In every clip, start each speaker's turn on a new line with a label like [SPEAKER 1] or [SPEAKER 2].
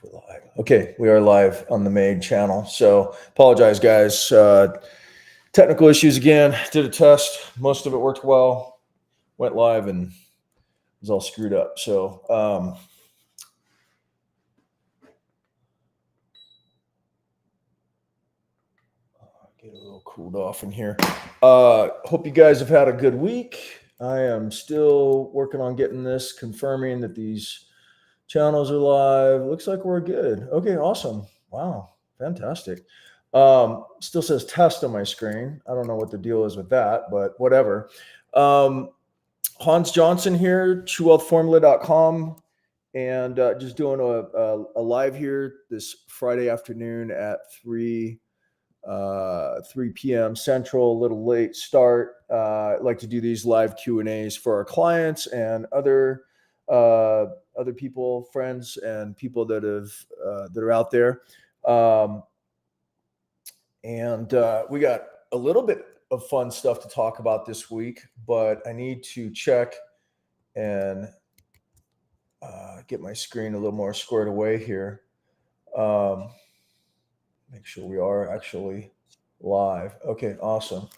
[SPEAKER 1] We're live. Okay, we are live on the main channel. So apologize, guys. Technical issues again. Did a test. Most of it worked well. Went live and it was all screwed up. So get a little cooled off in here. Hope you guys have had a good week. I am still working on getting this, confirming that these channels are live. Looks like we're good. Okay, awesome. Wow, fantastic. Still says test on my screen. I don't know what the deal is with that, but whatever. Hans Johnson here, truewealthformula.com, and just doing a live here this Friday afternoon at 3 p.m. Central, a little late start. I like to do these live Q&As for our clients and other people, friends, and people that are out there. And we got a little bit of fun stuff to talk about this week, but I need to check and get my screen a little more squared away here. Make sure we are actually live. Okay, awesome.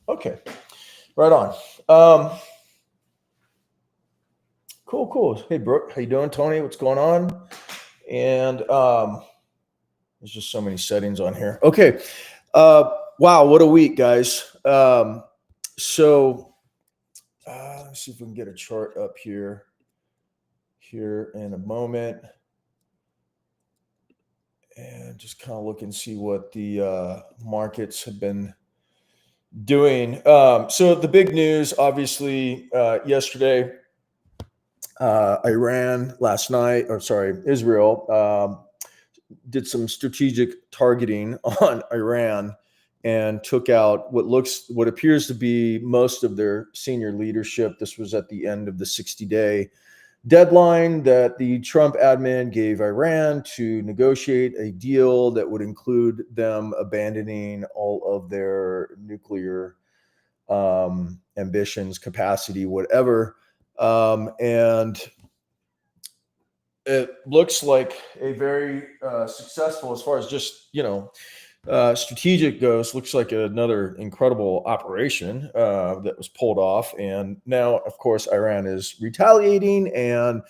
[SPEAKER 1] Okay, right on. Cool. Hey, Brooke, how you doing? Tony, what's going on? And there's just so many settings on here. Okay. Wow, what a week, guys. So let's see if we can get a chart up here in a moment. And just kind of look and see what the markets have been doing. So the big news, obviously, yesterday, Israel did some strategic targeting on Iran and took out what appears to be most of their senior leadership. This was at the end of the 60-day deadline that the Trump admin gave Iran to negotiate a deal that would include them abandoning all of their nuclear ambitions, capacity, whatever. And it looks like a very successful, as far as just, strategic goes, looks like another incredible operation that was pulled off. And now, of course, Iran is retaliating, and,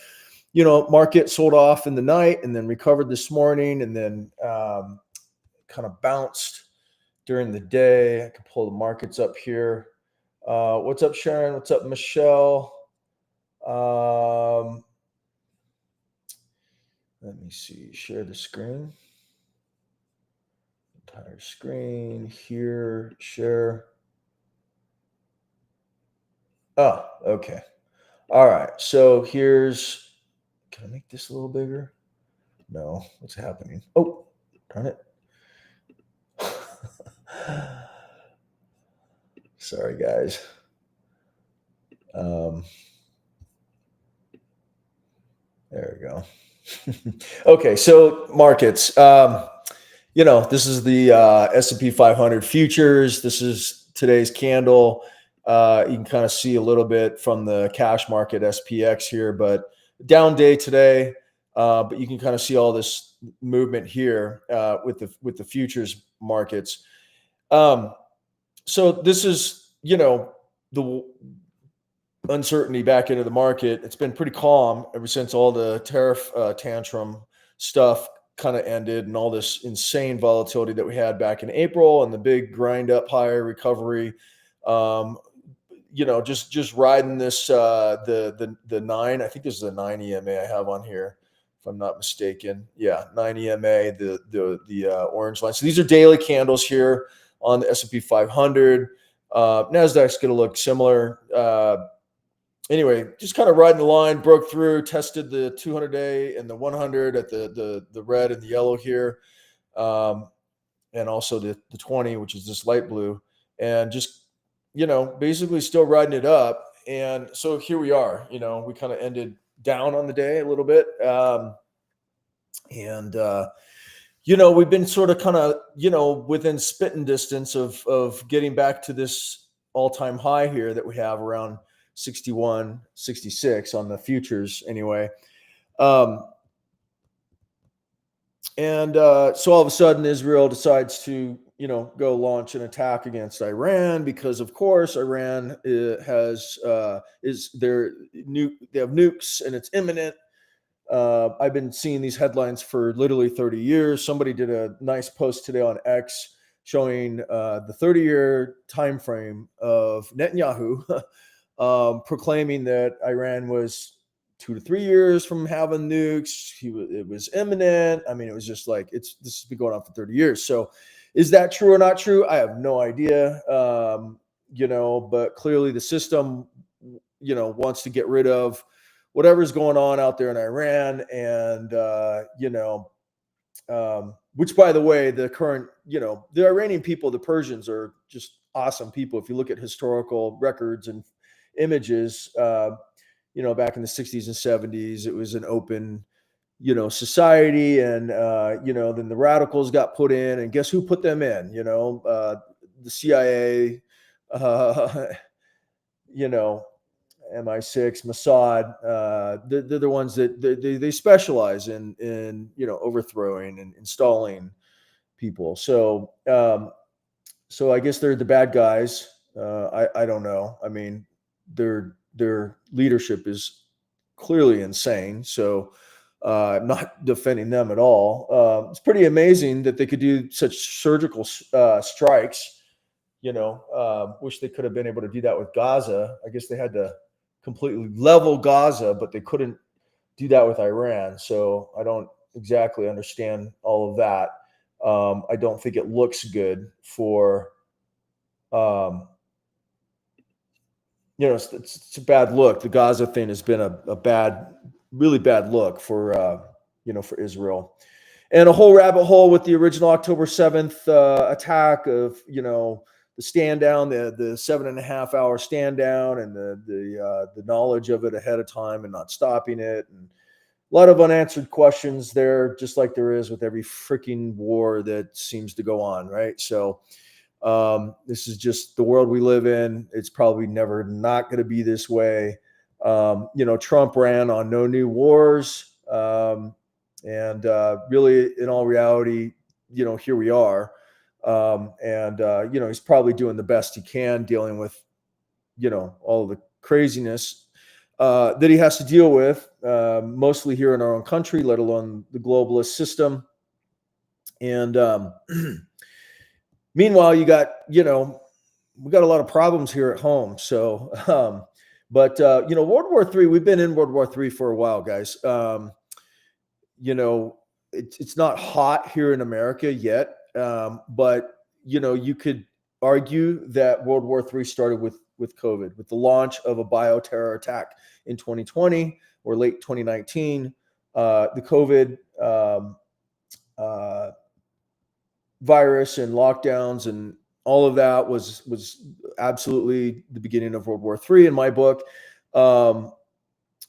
[SPEAKER 1] market sold off in the night and then recovered this morning, and then kind of bounced during the day. I can pull the markets up here. What's up, Sharon? What's up, Michelle? Let me see, share the screen. Entire screen here, share. Oh, okay. All right. So can I make this a little bigger? No, what's happening? Oh, darn it. Sorry, guys. There we go. Okay, so markets. This is the S&P 500 futures. This is today's candle. You can kind of see a little bit from the cash market SPX here, but down day today. But you can kind of see all this movement here with the futures markets. So this is, the uncertainty back into the market. It's been pretty calm ever since all the tariff tantrum stuff kind of ended, and all this insane volatility that we had back in April and the big grind up higher recovery. Just riding this the 9. I think this is a 9 EMA I have on here, if I'm not mistaken. Yeah, 9 EMA, the orange line. So these are daily candles here on the S&P 500. Nasdaq's going to look similar. Anyway, just kind of riding the line, broke through, tested the 200-day and the 100 at the red and the yellow here, and also the 20, which is this light blue, and just, basically still riding it up. And so here we are. We kind of ended down on the day a little bit, we've been sort of kind of, within spitting distance of getting back to this all-time high here that we have around 61, 66 on the futures anyway. Um, and so all of a sudden, Israel decides to, go launch an attack against Iran because, of course, Iran has is their they have nukes and it's imminent. I've been seeing these headlines for literally 30 years. Somebody did a nice post today on X showing the 30-year time frame of Netanyahu proclaiming that Iran was 2 to 3 years from having nukes. It was imminent. I mean, it was just like this has been going on for 30 years. So, is that true or not true? I have no idea. But clearly the system, wants to get rid of whatever's going on out there in Iran, and which, by the way, the current, the Iranian people, the Persians, are just awesome people. If you look at historical records and images, back in the 60s and 70s, it was an open, society, and then the radicals got put in, and guess who put them in? The CIA, you know, MI6, Mossad. They're the ones that they specialize in overthrowing and installing people. So I guess they're the bad guys. I don't know. I mean, their leadership is clearly insane. So I'm not defending them at all. It's pretty amazing that they could do such surgical strikes. Wish they could have been able to do that with Gaza. I guess they had to completely level Gaza, but they couldn't do that with Iran. So I don't exactly understand all of that. I don't think it looks good for, it's a bad look. The Gaza thing has been a bad, really bad look for, for Israel. And a whole rabbit hole with the original October 7th attack of, the stand down, the 7.5 hour stand down, and the knowledge of it ahead of time and not stopping it. And a lot of unanswered questions there, just like there is with every freaking war that seems to go on, right? So this is just the world we live in. It's probably never not going to be this way. Trump ran on no new wars. And really, in all reality, here we are. He's probably doing the best he can dealing with, all the craziness that he has to deal with, mostly here in our own country, let alone the globalist system. And meanwhile, we got a lot of problems here at home. So, World War III, we've been in World War III for a while, guys. It's not hot here in America yet, but you could argue that World War III started with COVID, with the launch of a bioterror attack in 2020 or late 2019. The COVID virus and lockdowns and all of that was absolutely the beginning of World War III in my book.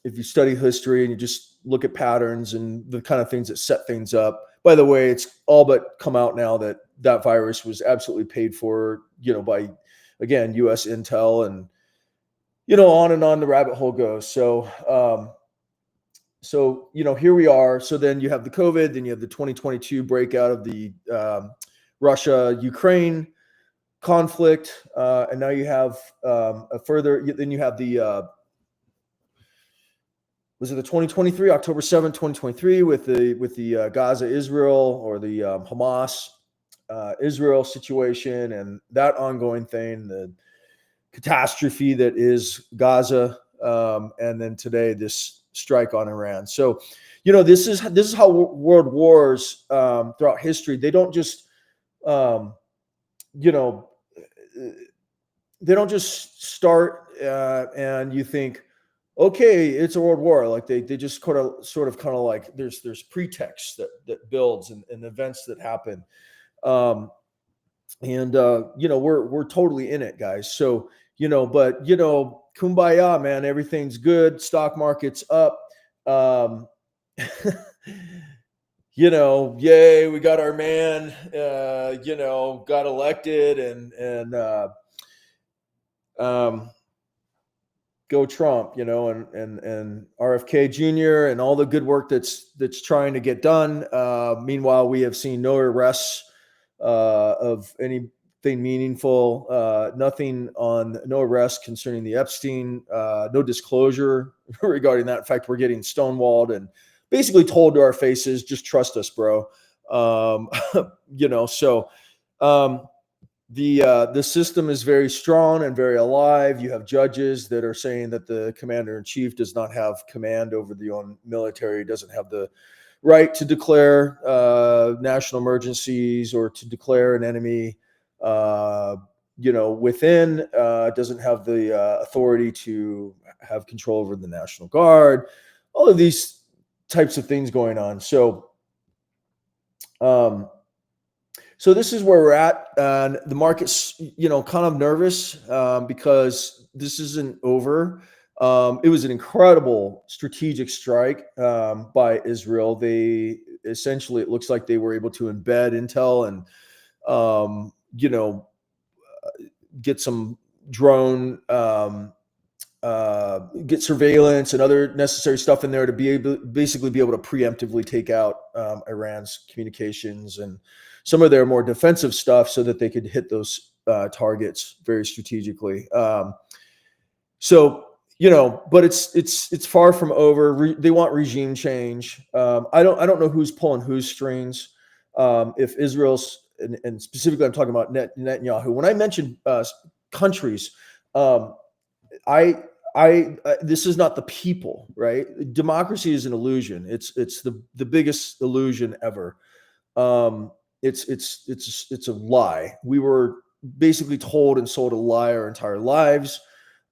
[SPEAKER 1] If you study history and you just look at patterns and the kind of things that set things up. By the way, it's all but come out now that virus was absolutely paid for, by, again, U.S. intel, and, on and on the rabbit hole goes. So, here we are. So then you have the COVID, then you have the 2022 breakout of the Russia-Ukraine conflict, and now you have then you have the was it the 2023 October 7th, 2023 with the Gaza Israel, or the Hamas Israel situation, and that ongoing thing, the catastrophe that is Gaza, and then today this strike on Iran. So, this is how world wars throughout history, they don't just they don't just start and you think, okay, it's a world war. Like they just sort of like there's pretext that builds and events that happen. We're totally in it, guys. So, kumbaya, man, everything's good. Stock market's up. Yay, we got our man, got elected, and go Trump, you know, and RFK Jr. and all the good work that's trying to get done. Meanwhile, we have seen no arrests of anything meaningful, no arrests concerning the Epstein, no disclosure regarding that. In fact, we're getting stonewalled and basically told to our faces, just trust us, bro. You know, so the system is very strong and very alive. You have judges that are saying that the commander in chief does not have command over the own military, doesn't have the right to declare national emergencies or to declare an enemy, you know, within, doesn't have the authority to have control over the National Guard, all of these types of things going on. So, so this is where we're at, and the market's, you know, kind of nervous because this isn't over. It was an incredible strategic strike by Israel. They essentially, it looks like they were able to embed intel and, you know, get some drone, get surveillance and other necessary stuff in there to basically be able to preemptively take out Iran's communications and some of their more defensive stuff so that they could hit those targets very strategically. So, you know, but it's far from over. They want regime change. I don't know who's pulling whose strings. If Israel's and specifically, I'm talking about Netanyahu. When I mentioned countries, this is not the people, right? Democracy is an illusion. It's the biggest illusion ever. It's a lie. We were basically told and sold a lie our entire lives.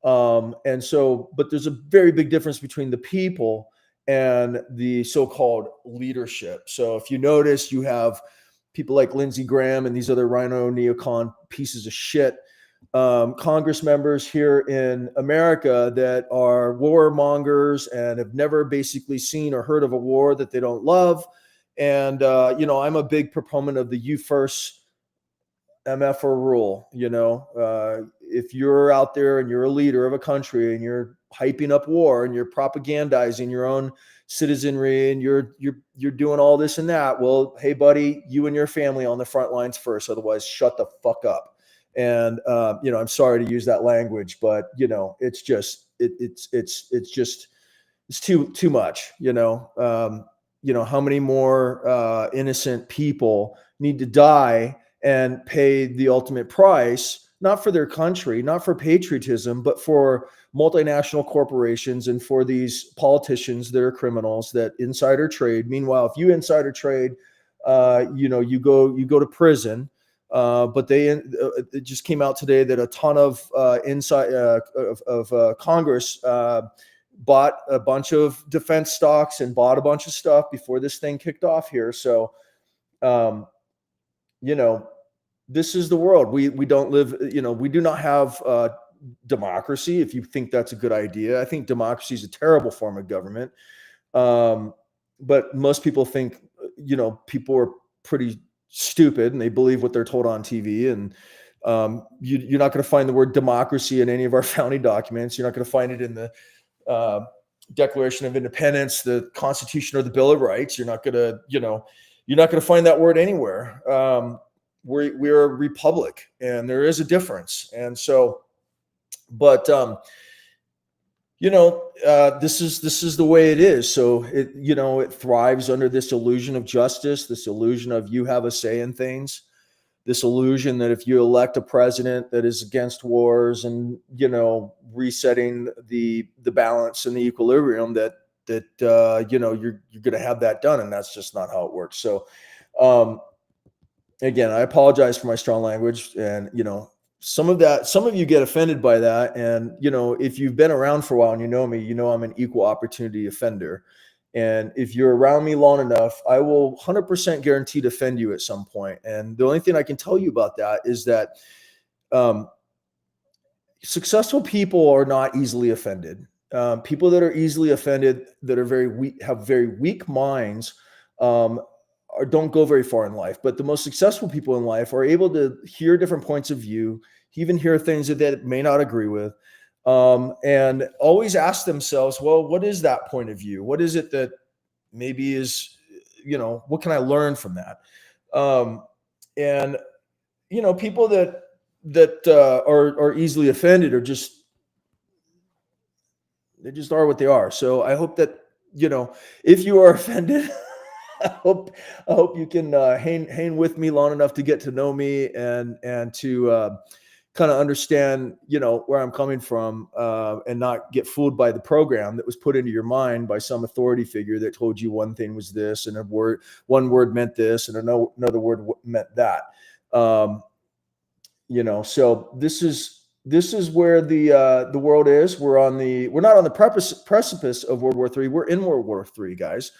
[SPEAKER 1] And so, but there's a very big difference between the people and the so-called leadership. So if you notice, you have people like Lindsey Graham and these other rhino neocon pieces of shit, Congress members here in America that are warmongers and have never basically seen or heard of a war that they don't love. And, you know, I'm a big proponent of the you first MF or rule. You know, if you're out there and you're a leader of a country and you're hyping up war and you're propagandizing your own citizenry and you're doing all this and that, well, hey buddy, you and your family on the front lines first, otherwise shut the fuck up. And you know, I'm sorry to use that language, but you know, it's just it's too much. You know, how many more innocent people need to die and pay the ultimate price, not for their country, not for patriotism, but for multinational corporations and for these politicians that are criminals that insider trade. Meanwhile, if you insider trade, you know, you go to prison. But it just came out today that a ton of Congress bought a bunch of defense stocks and bought a bunch of stuff before this thing kicked off here. So, you know, this is the world. We don't live, you know, we do not have democracy. If you think that's a good idea, I think democracy is a terrible form of government. But most people think, you know, people are pretty stupid and they believe what they're told on TV. And you're not going to find the word democracy in any of our founding documents. You're not going to find it in the Declaration of Independence, the Constitution, or the Bill of Rights. You're not going to find that word anywhere. We're a republic, and there is a difference. And so, but you know, this is the way it is. So it thrives under this illusion of justice, this illusion of you have a say in things, this illusion that if you elect a president that is against wars and, you know, resetting the balance and the equilibrium, that you know, you're going to have that done, and that's just not how it works. So, again, I apologize for my strong language, and you know, some of you get offended by that. And you know, if you've been around for a while and you know me, you know I'm an equal opportunity offender. And if you're around me long enough, I will 100% guarantee to offend you at some point. And the only thing I can tell you about that is that successful people are not easily offended. People that are easily offended, that are very weak, have very weak minds, or don't go very far in life. But the most successful people in life are able to hear different points of view, even hear things that they may not agree with, and always ask themselves, well, what is that point of view? What is it that maybe is, what can I learn from that? And people that are easily offended are just, they just are what they are. So I hope that, if you are offended, I hope you can hang with me long enough to get to know me and to kind of understand, where I'm coming from, and not get fooled by the program that was put into your mind by some authority figure that told you one thing was this, and one word meant this, and another word meant that. Um, so this is where the world is. We're not on the precipice of World War III. We're in World War III, guys.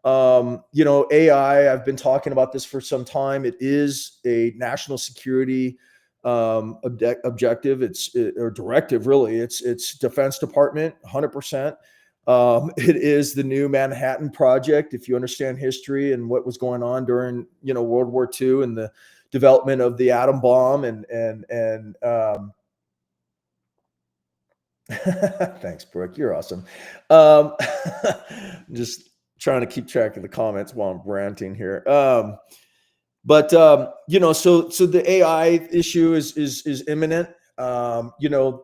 [SPEAKER 1] AI, I've been talking about this for some time. It is a national security objective. Or directive, really. It's Defense Department, 100%. It is the new Manhattan Project. If you understand history and what was going on during, World War II and the development of the atom bomb and thanks, Brooke. You're awesome. Um, just trying to keep track of the comments while I'm ranting here. But so the AI issue is imminent. The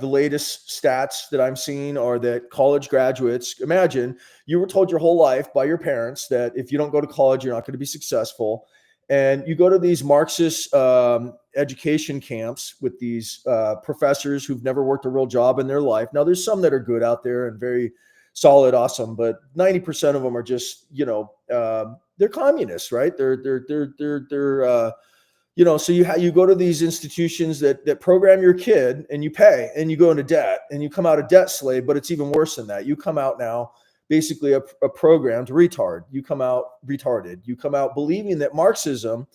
[SPEAKER 1] latest stats that I'm seeing are that college graduates, imagine you were told your whole life by your parents that if you don't go to college, you're not going to be successful. And you go to these Marxist education camps with these professors who've never worked a real job in their life. Now, there's some that are good out there and very solid, awesome, but 90% of them are just, they're communists, right? So you go to these institutions that program your kid, and you pay, and you go into debt, and you come out a debt slave. But it's even worse than that. You come out now basically a programmed retard. You come out retarded. You come out believing that Marxism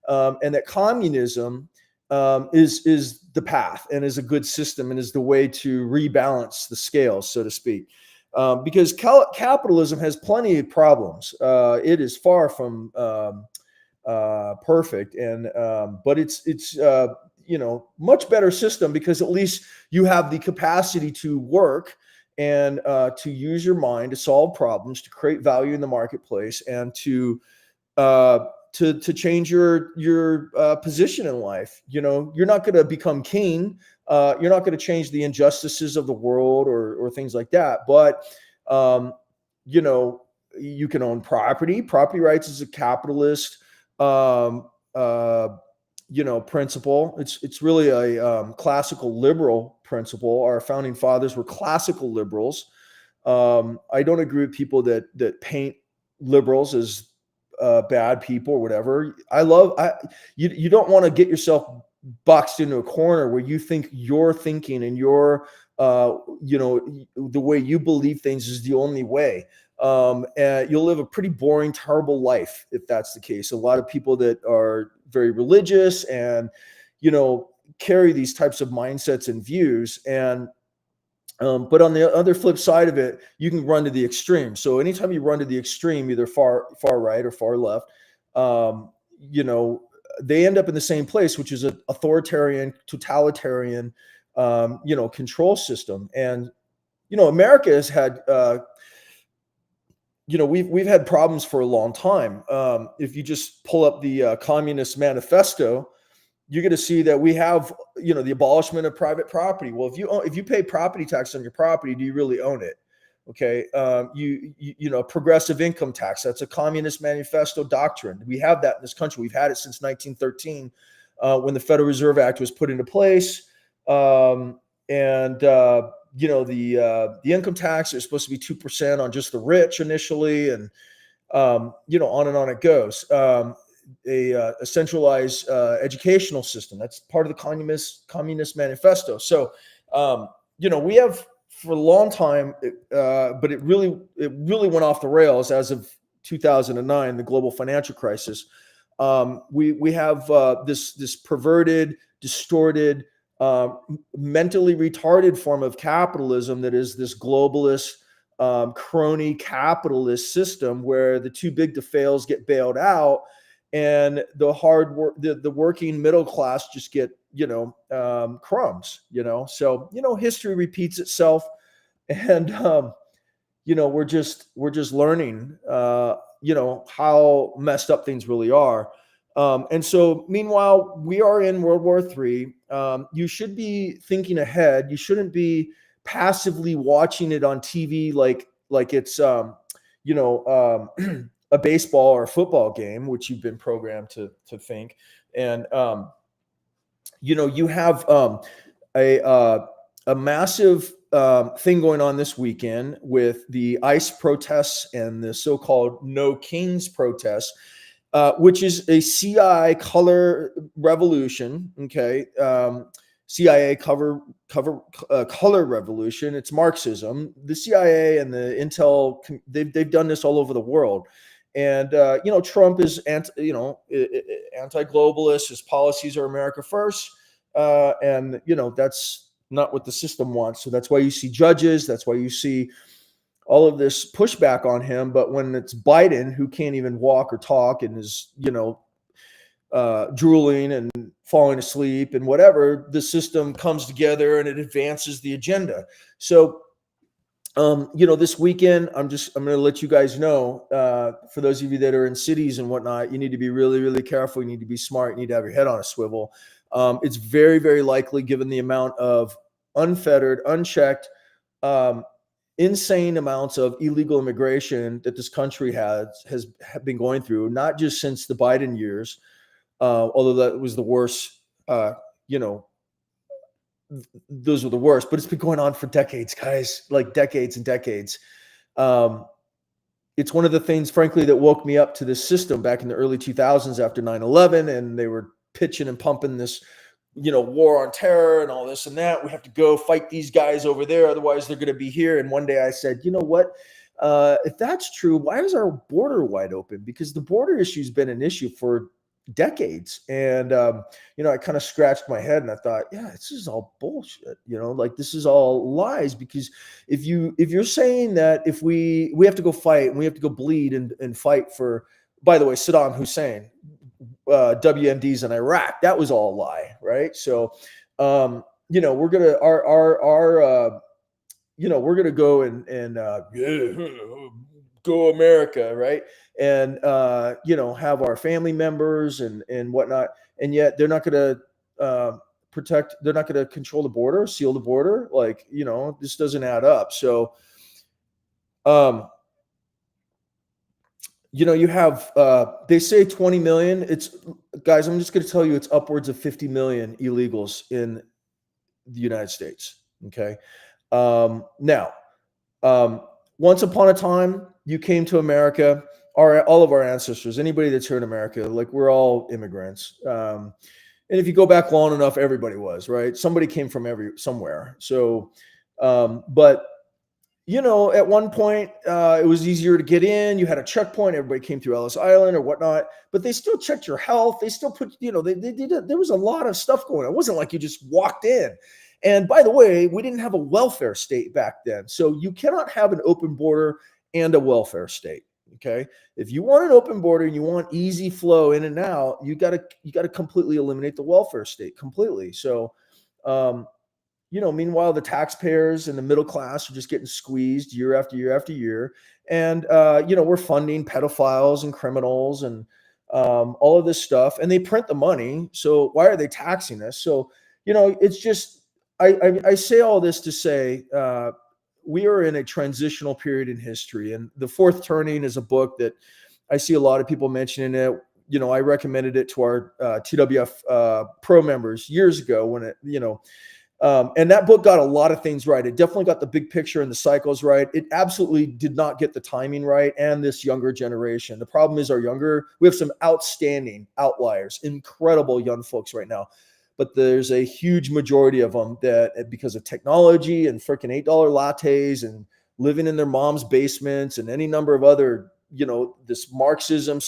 [SPEAKER 1] and that communism is the path and is a good system and is the way to rebalance the scales, so to speak. Because capitalism has plenty of problems. It is far from perfect, but it's much better system, because at least you have the capacity to work and to use your mind to solve problems, to create value in the marketplace, and to change your position in life. You're not going to become king. You're not going to change the injustices of the world or things like that. But you can own property. Property rights is a capitalist principle. It's really a classical liberal principle. Our founding fathers were classical liberals. I don't agree with people that paint liberals as bad people or whatever. You don't want to get yourself boxed into a corner where you think your thinking and your the way you believe things is the only way. And you'll live a pretty boring, terrible life if that's the case. A lot of people that are very religious and carry these types of mindsets and views, and but on the other flip side of it, you can run to the extreme. So anytime you run to the extreme, either far right or far left, they end up in the same place, which is an authoritarian, totalitarian, control system. And America has had we've had problems for a long time. If you just pull up the Communist Manifesto, you're going to see that we have, the abolishment of private property. Well, if you pay property tax on your property, do you really own it? Okay. Progressive income tax. That's a Communist Manifesto doctrine. We have that in this country. We've had it since 1913, when the Federal Reserve Act was put into place. The income tax is supposed to be 2% on just the rich initially, and on and on it goes. A centralized educational system, that's part of the Communist Manifesto. So we have for a long time, but it really went off the rails as of 2009, the global financial crisis. We have this perverted, distorted, mentally retarded form of capitalism that is this globalist, crony capitalist system where the too big to fails get bailed out, and the hard work, the working middle class just get, crumbs, so, history repeats itself. And, we're just learning, how messed up things really are. And so, meanwhile, we are in World War III. You should be thinking ahead. You shouldn't be passively watching it on TV like it's, a baseball or a football game, which you've been programmed to think. And you have a massive thing going on this weekend with the ICE protests and the so-called No Kings protests, which is a CIA color revolution. Okay, CIA color revolution. It's Marxism. The CIA and the Intel, they've done this all over the world. And Trump is anti-globalist. His policies are America first, and that's not what the system wants. So that's why you see judges. That's why you see all of this pushback on him. But when it's Biden, who can't even walk or talk and is drooling and falling asleep and whatever, the system comes together and it advances the agenda. So this weekend, I'm going to let you guys know, for those of you that are in cities and whatnot, you need to be really, really careful. You need to be smart. You need to have your head on a swivel. It's very, very likely, given the amount of unfettered, unchecked, insane amounts of illegal immigration that this country has been going through, not just since the Biden years, although that was the worst, those were the worst, but it's been going on for decades, guys, like decades and decades. It's one of the things, frankly, that woke me up to this system back in the early 2000s after 9/11, and they were pitching and pumping this, war on terror and all this and that. We have to go fight these guys over there, otherwise they're going to be here. And one day I said, you know what? If that's true, why is our border wide open? Because the border issue has been an issue for decades. And I kind of scratched my head and I thought, yeah, this is all bullshit. This is all lies. Because if you're saying that if we have to go fight and we have to go bleed and fight for, by the way, Saddam Hussein, WMDs in Iraq, that was all a lie, right? So we're gonna we're gonna go and go America, right? And have our family members and whatnot, and yet they're not going to protect. They're not going to control the border, seal the border. This doesn't add up. So, you have they say 20 million. It's, guys, I'm just going to tell you, it's upwards of 50 million illegals in the United States. Okay, now, once upon a time, you came to America. All of our ancestors, anybody that's here in America, we're all immigrants. And if you go back long enough, everybody was, right? Somebody came from somewhere. So, but at one point, it was easier to get in. You had a checkpoint. Everybody came through Ellis Island or whatnot, but they still checked your health. They still put, they did it. There was a lot of stuff going on. It wasn't like you just walked in. And by the way, we didn't have a welfare state back then. So you cannot have an open border and a welfare state. Okay. If you want an open border and you want easy flow in and out, you got to completely eliminate the welfare state completely. So, meanwhile, the taxpayers and the middle class are just getting squeezed year after year after year. And, we're funding pedophiles and criminals and all of this stuff, and they print the money. So why are they taxing us? So, it's just, I say all this to say, we are in a transitional period in history, and The Fourth Turning is a book that I see a lot of people mentioning it. I recommended it to our TWF Pro members years ago when it, and that book got a lot of things right. It definitely got the big picture and the cycles right. It absolutely did not get the timing right. And this younger generation, the problem is we have some outstanding outliers, incredible young folks right now. But there's a huge majority of them that, because of technology and freaking $8 lattes and living in their mom's basements and any number of other, this Marxism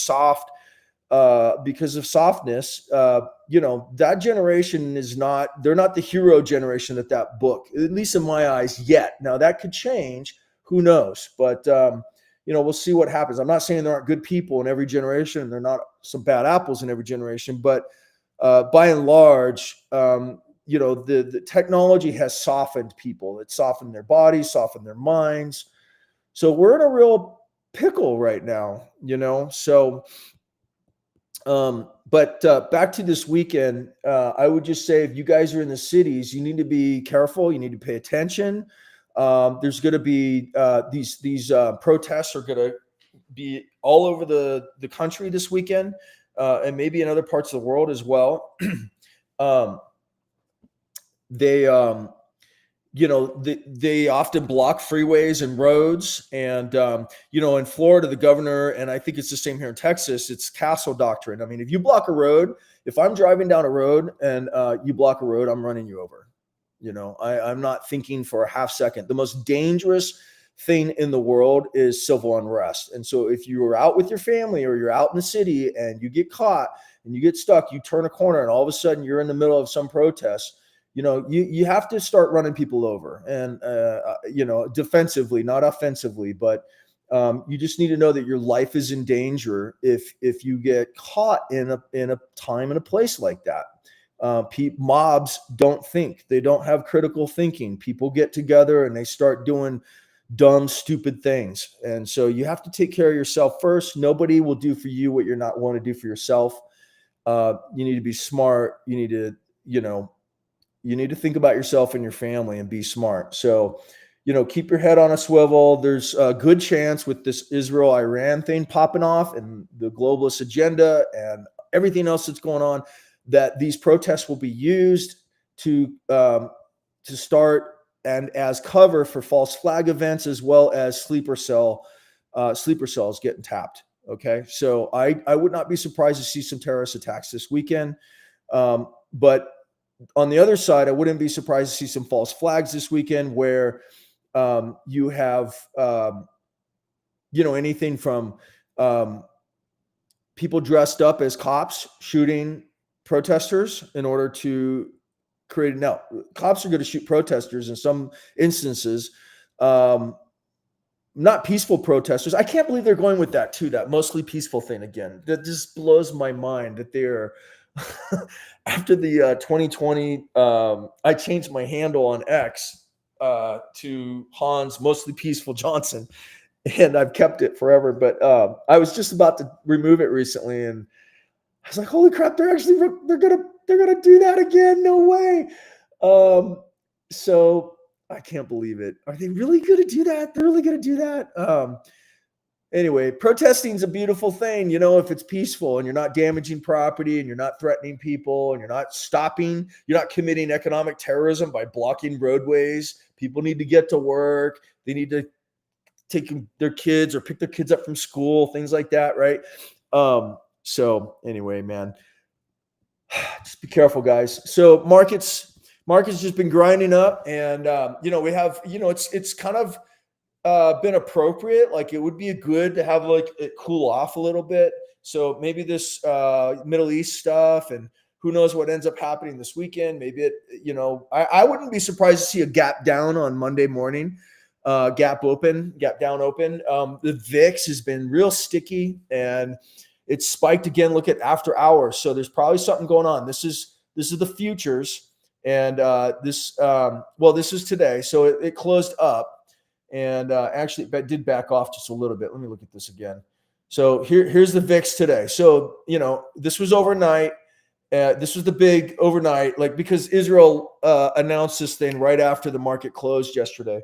[SPEAKER 1] because of softness, that generation they're not the hero generation that book, at least in my eyes, yet. Now that could change, who knows? But, we'll see what happens. I'm not saying there aren't good people in every generation, and there are not some bad apples in every generation, but by and large, the technology has softened people. It's softened their bodies, softened their minds. So we're in a real pickle right now, So, but back to this weekend, I would just say if you guys are in the cities, you need to be careful. You need to pay attention. There's going to be these protests are going to be all over the country this weekend, and maybe in other parts of the world as well. They they often block freeways and roads. And, in Florida, the governor, and I think it's the same here in Texas, it's castle doctrine. I mean, if you block a road, if I'm driving down a road and you block a road, I'm running you over. I'm not thinking for a half second. The most dangerous thing in the world is civil unrest. And so if you're out with your family or you're out in the city and you get caught and you get stuck, you turn a corner and all of a sudden you're in the middle of some protest, you have to start running people over, and defensively, not offensively, but you just need to know that your life is in danger if you get caught in a time and a place like that. Mobs don't think. They don't have critical thinking. People get together and they start doing dumb, stupid things. And so you have to take care of yourself first. Nobody will do for you what you're not want to do for yourself. You need to be smart. You need to, you need to think about yourself and your family and be smart. So, keep your head on a swivel. There's a good chance with this Israel-Iran thing popping off and the globalist agenda and everything else that's going on, that these protests will be used to start and as cover for false flag events, as well as sleeper cells getting tapped. Okay, so I would not be surprised to see some terrorist attacks this weekend, but on the other side, I wouldn't be surprised to see some false flags this weekend where you have, anything from people dressed up as cops shooting protesters in order to create. Now, cops are going to shoot protesters in some instances, not peaceful protesters. I can't believe they're going with that too, that mostly peaceful thing again. That just blows my mind that they're after the 2020, I changed my handle on X to Hans Mostly Peaceful Johnson, and I've kept it forever. But I was just about to remove it recently, and I was like, "Holy crap! They're gonna do that again? No way!" So I can't believe it. Are they really gonna do that? They're really gonna do that? Anyway, protesting is a beautiful thing, if it's peaceful and you're not damaging property and you're not threatening people and you're not committing economic terrorism by blocking roadways. People need to get to work. They need to take their kids or pick their kids up from school, things like that, right? So anyway, man, just be careful, guys. So markets just been grinding up, and we have, it's kind of been appropriate. Like it would be good to have like it cool off a little bit. So maybe this Middle East stuff, and who knows what ends up happening this weekend. Maybe I wouldn't be surprised to see a gap down on Monday morning, gap down open. The VIX has been real sticky and it's spiked again. Look at after hours. So there's probably something going on. This is the futures. And this is today. So it closed up. And actually, it did back off just a little bit. Let me look at this again. So here's the VIX today. So, this was overnight. This was the big overnight, because Israel announced this thing right after the market closed yesterday.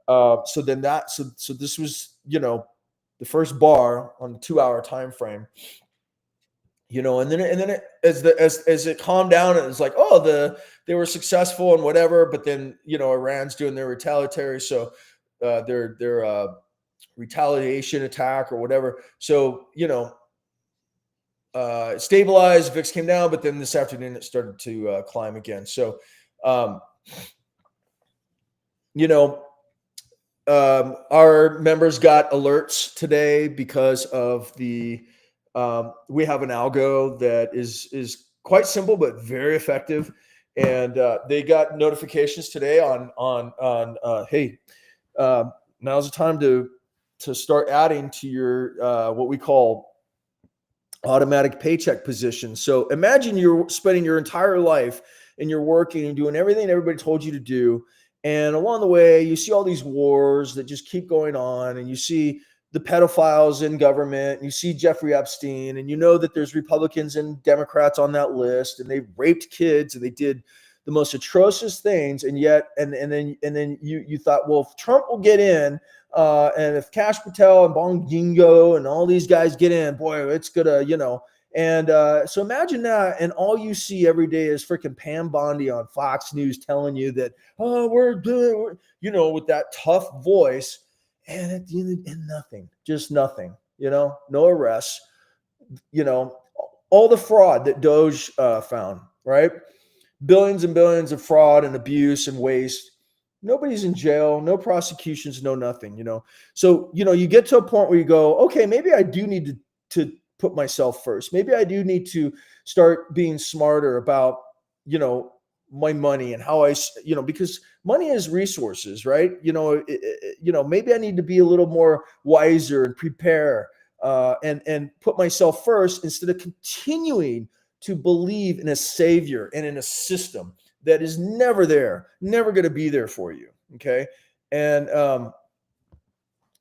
[SPEAKER 1] So this was, the first bar on the 2-hour time frame. And then as it calmed down, it was like, they were successful and whatever. But then, Iran's doing their retaliatory. So their retaliation attack or whatever. So, it stabilized, VIX came down, but then this afternoon it started to climb again. So, our members got alerts today because of we have an algo that is quite simple, but very effective. And they got notifications today on hey, now's the time to to start adding to your what we call automatic paycheck position. So imagine you're spending your entire life and you're working and doing everything everybody told you to do. And along the way, you see all these wars that just keep going on, and you see the pedophiles in government, and you see Jeffrey Epstein, and you know that there's Republicans and Democrats on that list, and they raped kids and they did the most atrocious things. And yet, and then you thought, well, if Trump will get in, and if Kash Patel and Bongingo and all these guys get in, boy, it's gonna, And so imagine that, and all you see every day is freaking Pam Bondi on Fox News telling you that, oh, we're doing, with that tough voice, and at the end, and nothing, just nothing, no arrests, all the fraud that Doge found, right? Billions and billions of fraud and abuse and waste. Nobody's in jail, no prosecutions, no nothing, So, you get to a point where you go, okay, maybe I do need to put myself first. Maybe I do need to start being smarter about, my money and how because money is resources, right? Maybe I need to be a little more wiser and prepare and put myself first instead of continuing to believe in a savior and in a system that is never there, never going to be there for you. Okay. And,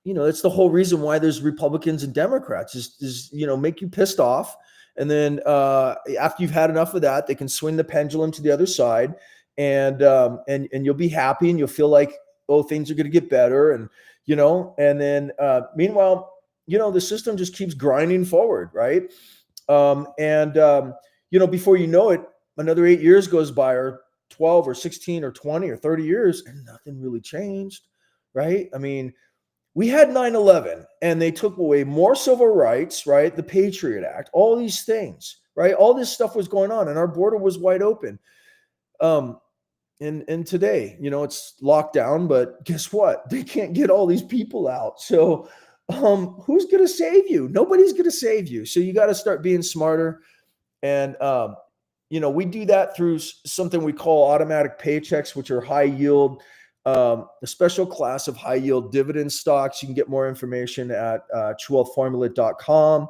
[SPEAKER 1] it's the whole reason why there's Republicans and Democrats is make you pissed off. And then after you've had enough of that, they can swing the pendulum to the other side, and you'll be happy and you'll feel like, oh, things are going to get better. And, and then meanwhile, the system just keeps grinding forward. Right. Before you know it, another 8 years goes by, or 12 or 16 or 20 or 30 years, and nothing really changed. Right. I mean, we had 9/11 and they took away more civil rights, right? The Patriot Act, all these things, right? All this stuff was going on and our border was wide open. And today, it's locked down, but guess what? They can't get all these people out. So who's going to save you? Nobody's going to save you. So you got to start being smarter. And, we do that through something we call automatic paychecks, which are high yield, a special class of high yield dividend stocks. You can get more information at truewealthformula.com.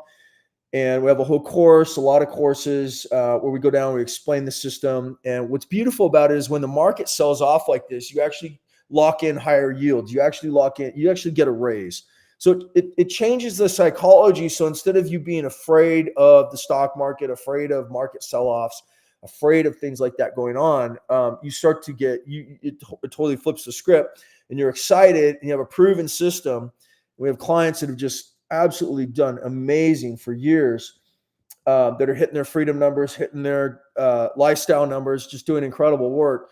[SPEAKER 1] And we have a whole course, a lot of courses where we go down, we explain the system. And what's beautiful about it is when the market sells off like this, you actually lock in higher yields. You actually get a raise. So it changes the psychology. So instead of you being afraid of the stock market, afraid of market sell-offs, afraid of things like that going on, you start to get, it totally flips the script, and you're excited and you have a proven system. We have clients that have just absolutely done amazing for years, that are hitting their freedom numbers, hitting their lifestyle numbers, just doing incredible work.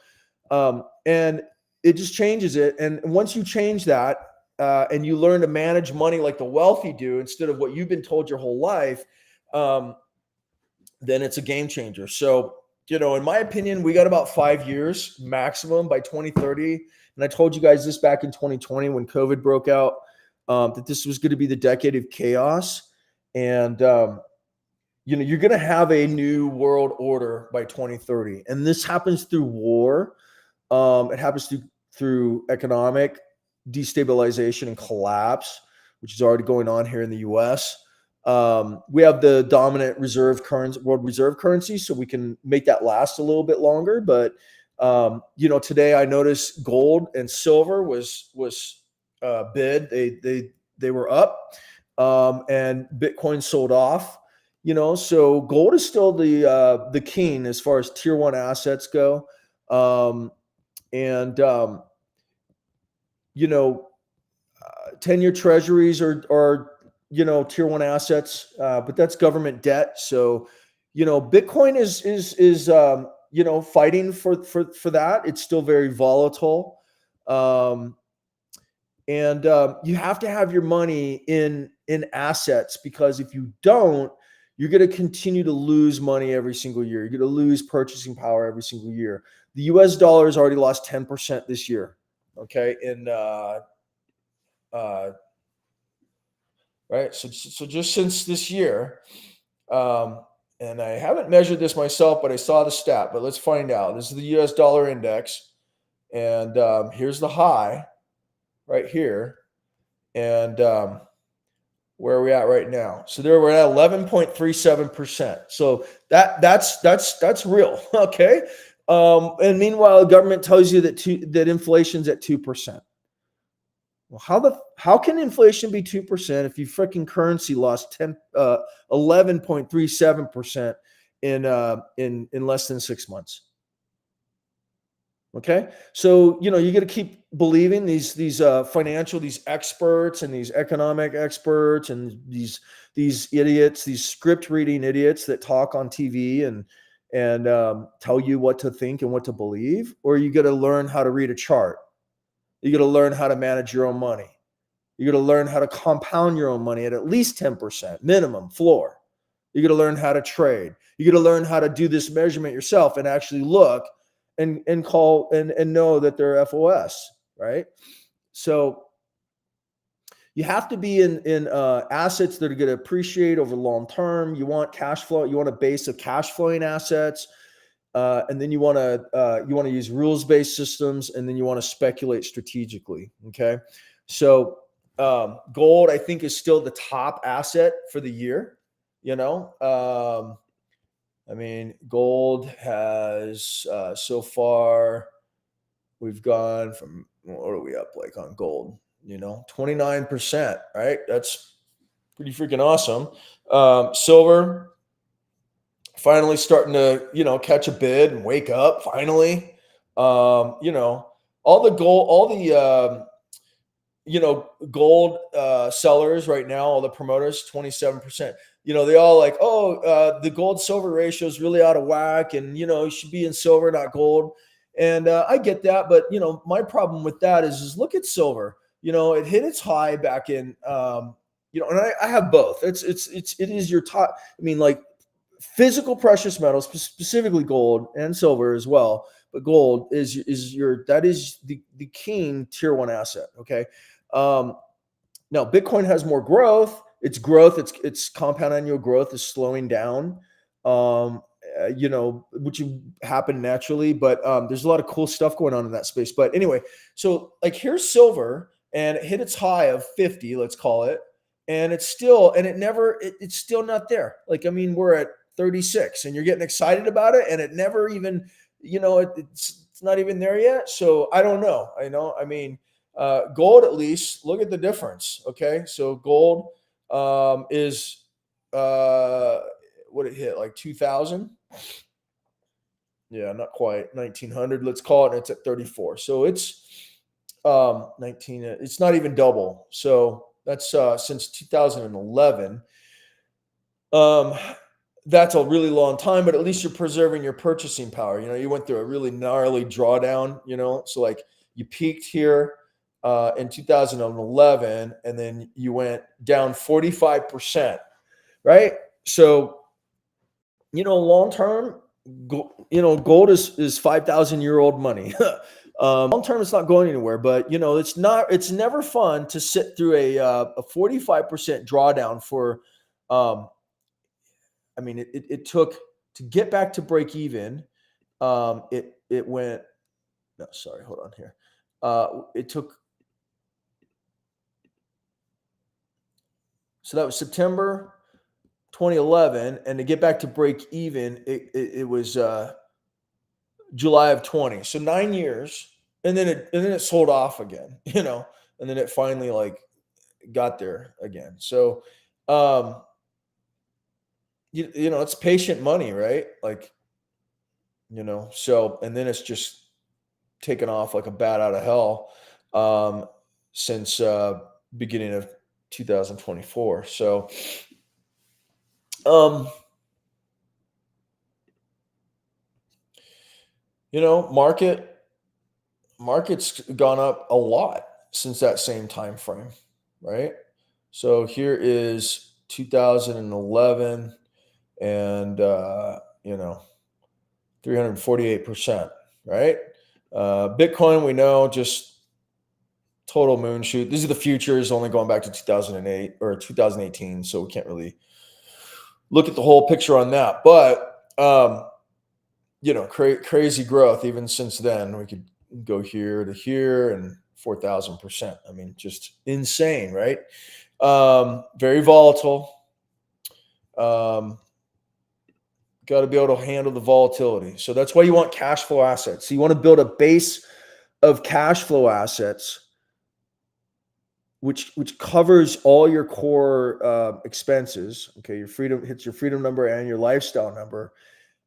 [SPEAKER 1] And it just changes it. And once you change that, and you learn to manage money like the wealthy do instead of what you've been told your whole life, then it's a game changer. So, in my opinion, we got about 5 years maximum by 2030. And I told you guys this back in 2020 when COVID broke out, that this was going to be the decade of chaos. And, you're going to have a new world order by 2030. And this happens through war. It happens through economic destabilization and collapse, which is already going on here in the US. We have the dominant world reserve currency, so we can make that last a little bit longer. But today I noticed gold and silver was bid. They were up, and Bitcoin sold off. So gold is still the king as far as tier one assets go. 10-year treasuries are tier one assets, but that's government debt. So, Bitcoin is fighting for that. It's still very volatile. And you have to have your money in assets, because if you don't, you're going to continue to lose money every single year. You're going to lose purchasing power every single year. The US dollar has already lost 10% this year. Okay. Right. So just since this year, and I haven't measured this myself, but I saw the stat, but let's find out. This is the US dollar index. And here's the high right here. And where are we at right now? So there we're at 11.37%. So that's real. Okay. And meanwhile, the government tells you that inflation's at 2%. Well, how can inflation be 2% if you freaking currency lost 11.37% in less than 6 months? Okay, so you got to keep believing these financial, these experts and these economic experts and these idiots, these script reading idiots that talk on TV and tell you what to think and what to believe, or you got to learn how to read a chart. You got to learn how to manage your own money. You got to learn how to compound your own money at least 10% minimum floor. You got to learn how to trade. You got to learn how to do this measurement yourself and actually look and call and know that they're FOS, right? So you have to be in assets that are going to appreciate over long term. You want cash flow. You want a base of cash flowing assets, and then you want to use rules based systems, and then you want to speculate strategically. Okay, so gold I think is still the top asset for the year. I mean, gold has so far, we've gone from, what are we up like on gold? 29%, right? That's pretty freaking awesome. Silver finally starting to, catch a bid and wake up finally. All the gold, all the, gold sellers right now, all the promoters, 27%. They all like, the gold silver ratio is really out of whack, and you should be in silver, not gold. And I get that, but my problem with that is look at silver. It hit its high back in, and I have both. It is your top. I mean, like physical precious metals, specifically gold and silver as well. But gold is the king tier one asset. Okay. Now Bitcoin has more growth. Its compound annual growth is slowing down. Which happen naturally, but there's a lot of cool stuff going on in that space. But anyway, so like here's silver, and it hit its high of 50, let's call it, and it's still not there. Like, I mean, we're at 36, and you're getting excited about it, and it never even, it's not even there yet. So I don't know. I mean, gold, at least, look at the difference. Okay, so gold is what it hit, like 2000. Yeah, not quite 1900. Let's call it. And it's at 34. So it's 19. It's not even double. So that's since 2011. That's a really long time, but at least you're preserving your purchasing power. You went through a really gnarly drawdown. So like you peaked here in 2011, and then you went down 45%, right? So long term, gold is 5,000-year-old money. Long term, it's not going anywhere, but it's never fun to sit through a 45% drawdown for. I mean, it took to get back to break even. It went. No, sorry, hold on here. It took. So that was September 2011, and to get back to break even, it was July of 20. So 9 years, and then it sold off again, and then it finally like got there again. So, it's patient money, right? Like, so, and then it's just taken off like a bat out of hell since beginning of 2024. So, market's gone up a lot since that same time frame, right? So here is 2011, and 348%, right? Bitcoin, we know, just total moonshoot. These are the futures, only going back to 2008 or 2018, so we can't really look at the whole picture on that. But crazy growth even since then. We could go here to here and 4,000%. I mean, just insane, right? Very volatile. Got to be able to handle the volatility. So that's why you want cash flow assets. So you want to build a base of cash flow assets which covers all your core expenses. Okay, your freedom hits your freedom number and your lifestyle number.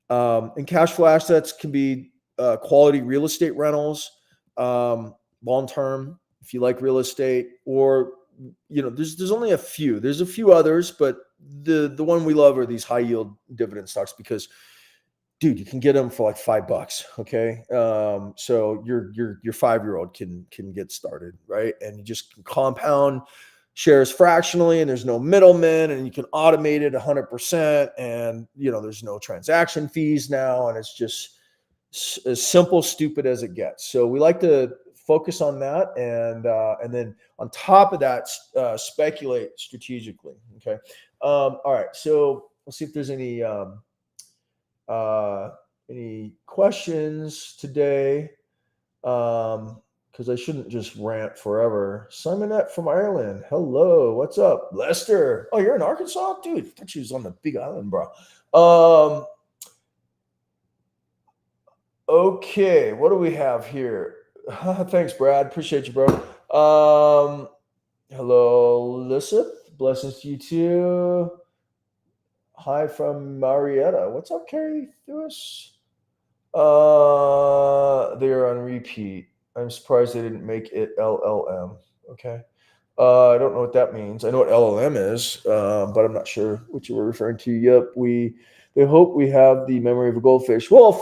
[SPEAKER 1] And cash flow assets can be quality real estate rentals, long term, if you like real estate, or there's only a few. There's a few others, but the one we love are these high yield dividend stocks because, dude, you can get them for like $5. Okay, so your 5-year-old can get started, right? And you just compound shares fractionally, and there's no middlemen, and you can automate it 100%, and there's no transaction fees now, and it's just as simple, stupid as it gets. So we like to focus on that, and then on top of that, speculate strategically. Okay, all right. So let's see if there's any questions today. Because I shouldn't just rant forever. Simonette from Ireland. Hello, what's up? Lester. Oh, you're in Arkansas? Dude, I thought you was on the Big Island, bro. Okay, what do we have here? Thanks, Brad. Appreciate you, bro. Hello, Lissith. Blessings to you too. Hi from Marietta. What's up, Carrie Lewis? They're on repeat. I'm surprised they didn't make it LLM. Okay. I don't know what that means. I know what LLM is, but I'm not sure what you were referring to. Yep. They hope we have the memory of a goldfish. Well,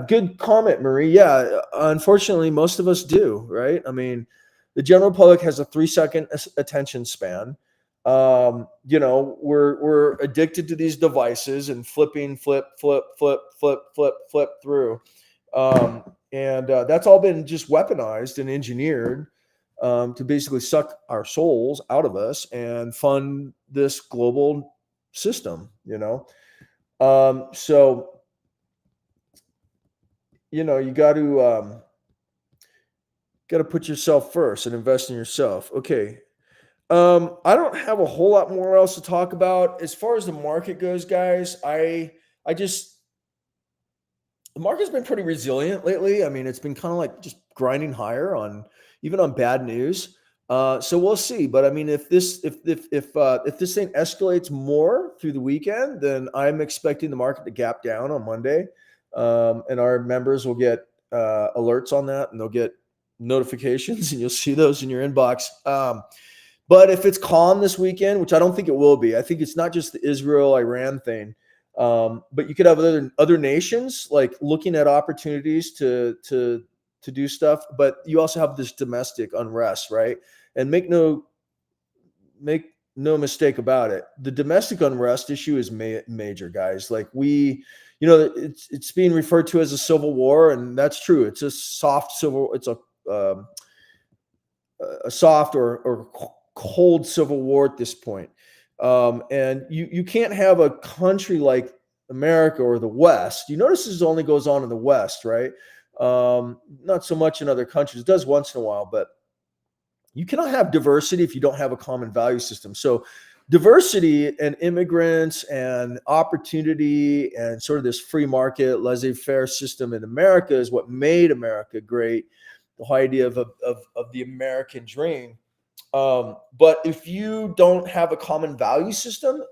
[SPEAKER 1] good comment, Marie. Yeah. Unfortunately, most of us do, right? I mean, the general public has a 3-second attention span. We're addicted to these devices and flipping, flip through. And that's all been just weaponized and engineered to basically suck our souls out of us and fund this global system, So, you got to put yourself first and invest in yourself. Okay. I don't have a whole lot more else to talk about. As far as the market goes, guys, the market's been pretty resilient lately. I mean, it's been kind of like just grinding higher even on bad news. So we'll see. But I mean, if this thing escalates more through the weekend, then I'm expecting the market to gap down on Monday, and our members will get alerts on that, and they'll get notifications, and you'll see those in your inbox. But if it's calm this weekend, which I don't think it will be, I think it's not just the Israel-Iran thing, but you could have other nations like looking at opportunities to do stuff. But you also have this domestic unrest, right? And make no mistake about it, the domestic unrest issue is major, guys. Like it's being referred to as a civil war, and that's true. It's a soft civil. It's a soft or cold civil war at this point. And you can't have a country like America or the West. You notice this only goes on in the West, right? Not so much in other countries. It does once in a while, but you cannot have diversity if you don't have a common value system. So diversity and immigrants and opportunity and sort of this free market, laissez-faire system in America is what made America great. The whole idea of the American dream. But if you don't have a common value system,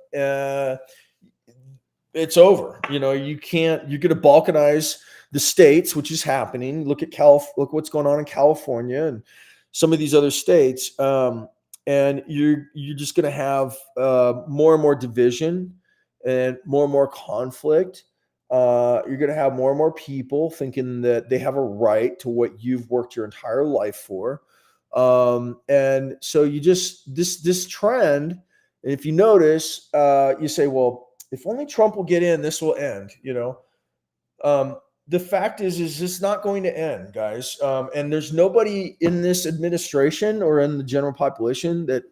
[SPEAKER 1] it's over. You're going to balkanize the states, which is happening. Look what's going on in California and some of these other states. And you're just going to have more and more division and more conflict. You're going to have more and more people thinking that they have a right to what you've worked your entire life for. And so you just, this trend, and if you notice, you say, well, if only Trump will get in, this will end, the fact is it's not going to end, guys. And there's nobody in this administration or in the general population that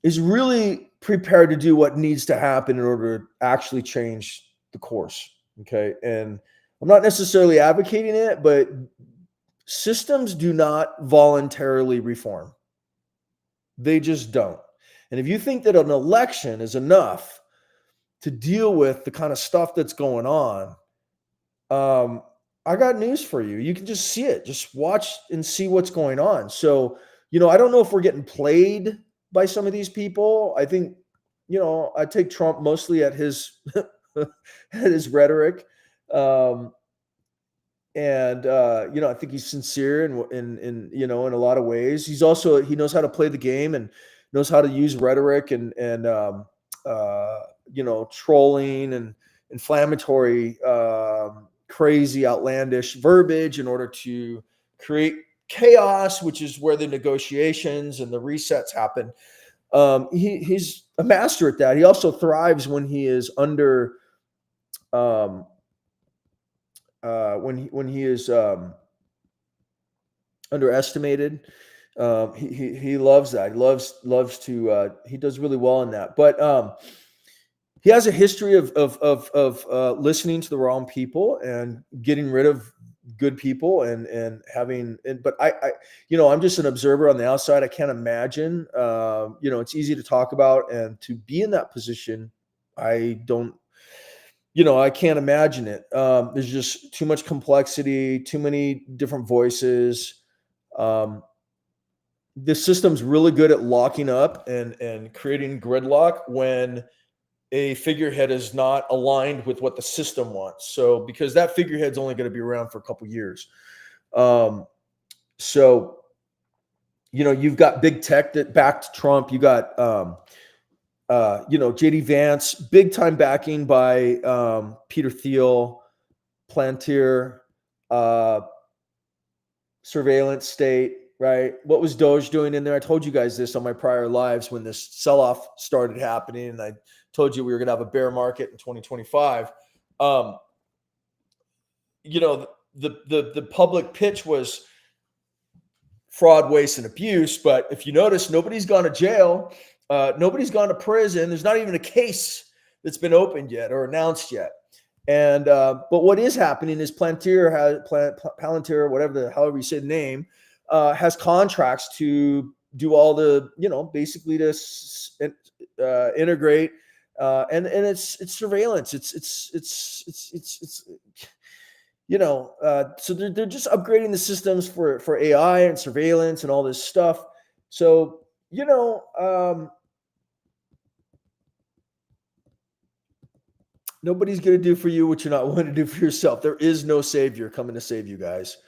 [SPEAKER 1] is really prepared to do what needs to happen in order to actually change the course. Okay. And I'm not necessarily advocating it, but Systems do not voluntarily reform. They just don't. And if you think that an election is enough to deal with the kind of stuff that's going on, um, I got news for you. You can just see it. Just watch and see what's going on. So, I don't know if we're getting played by some of these people. I think, I take Trump mostly at his at his rhetoric. Um, and I think he's sincere in a lot of ways. He knows how to play the game and knows how to use rhetoric and trolling and inflammatory, crazy, outlandish verbiage in order to create chaos, which is where the negotiations and the resets happen. He's a master at that. He also thrives when he is um, when he is underestimated. He loves that. He loves to. He does really well in that. But he has a history of listening to the wrong people and getting rid of good people and having. But I'm just an observer on the outside. I can't imagine. It's easy to talk about and to be in that position. I don't. I can't imagine it. There's just too much complexity, too many different voices. Um, the system's really good at locking up and creating gridlock when a figurehead is not aligned with what the system wants. So because that figurehead's only going to be around for a couple years. So you've got big tech that backed Trump. You got JD Vance, big time backing by Peter Thiel, Plantier, surveillance state, right? What was Doge doing in there? I told you guys this on my prior lives when this sell-off started happening, and I told you we were going to have a bear market in 2025. The public pitch was fraud, waste, and abuse. But if you notice, nobody's gone to jail. Nobody's gone to prison. There's not even a case that's been opened yet or announced yet. And but what is happening is Palantir, however you say the name, has contracts to do all the, basically to integrate, and it's surveillance. It's so they're just upgrading the systems for AI and surveillance and all this stuff. So nobody's going to do for you what you're not willing to do for yourself. There is no savior coming to save you guys.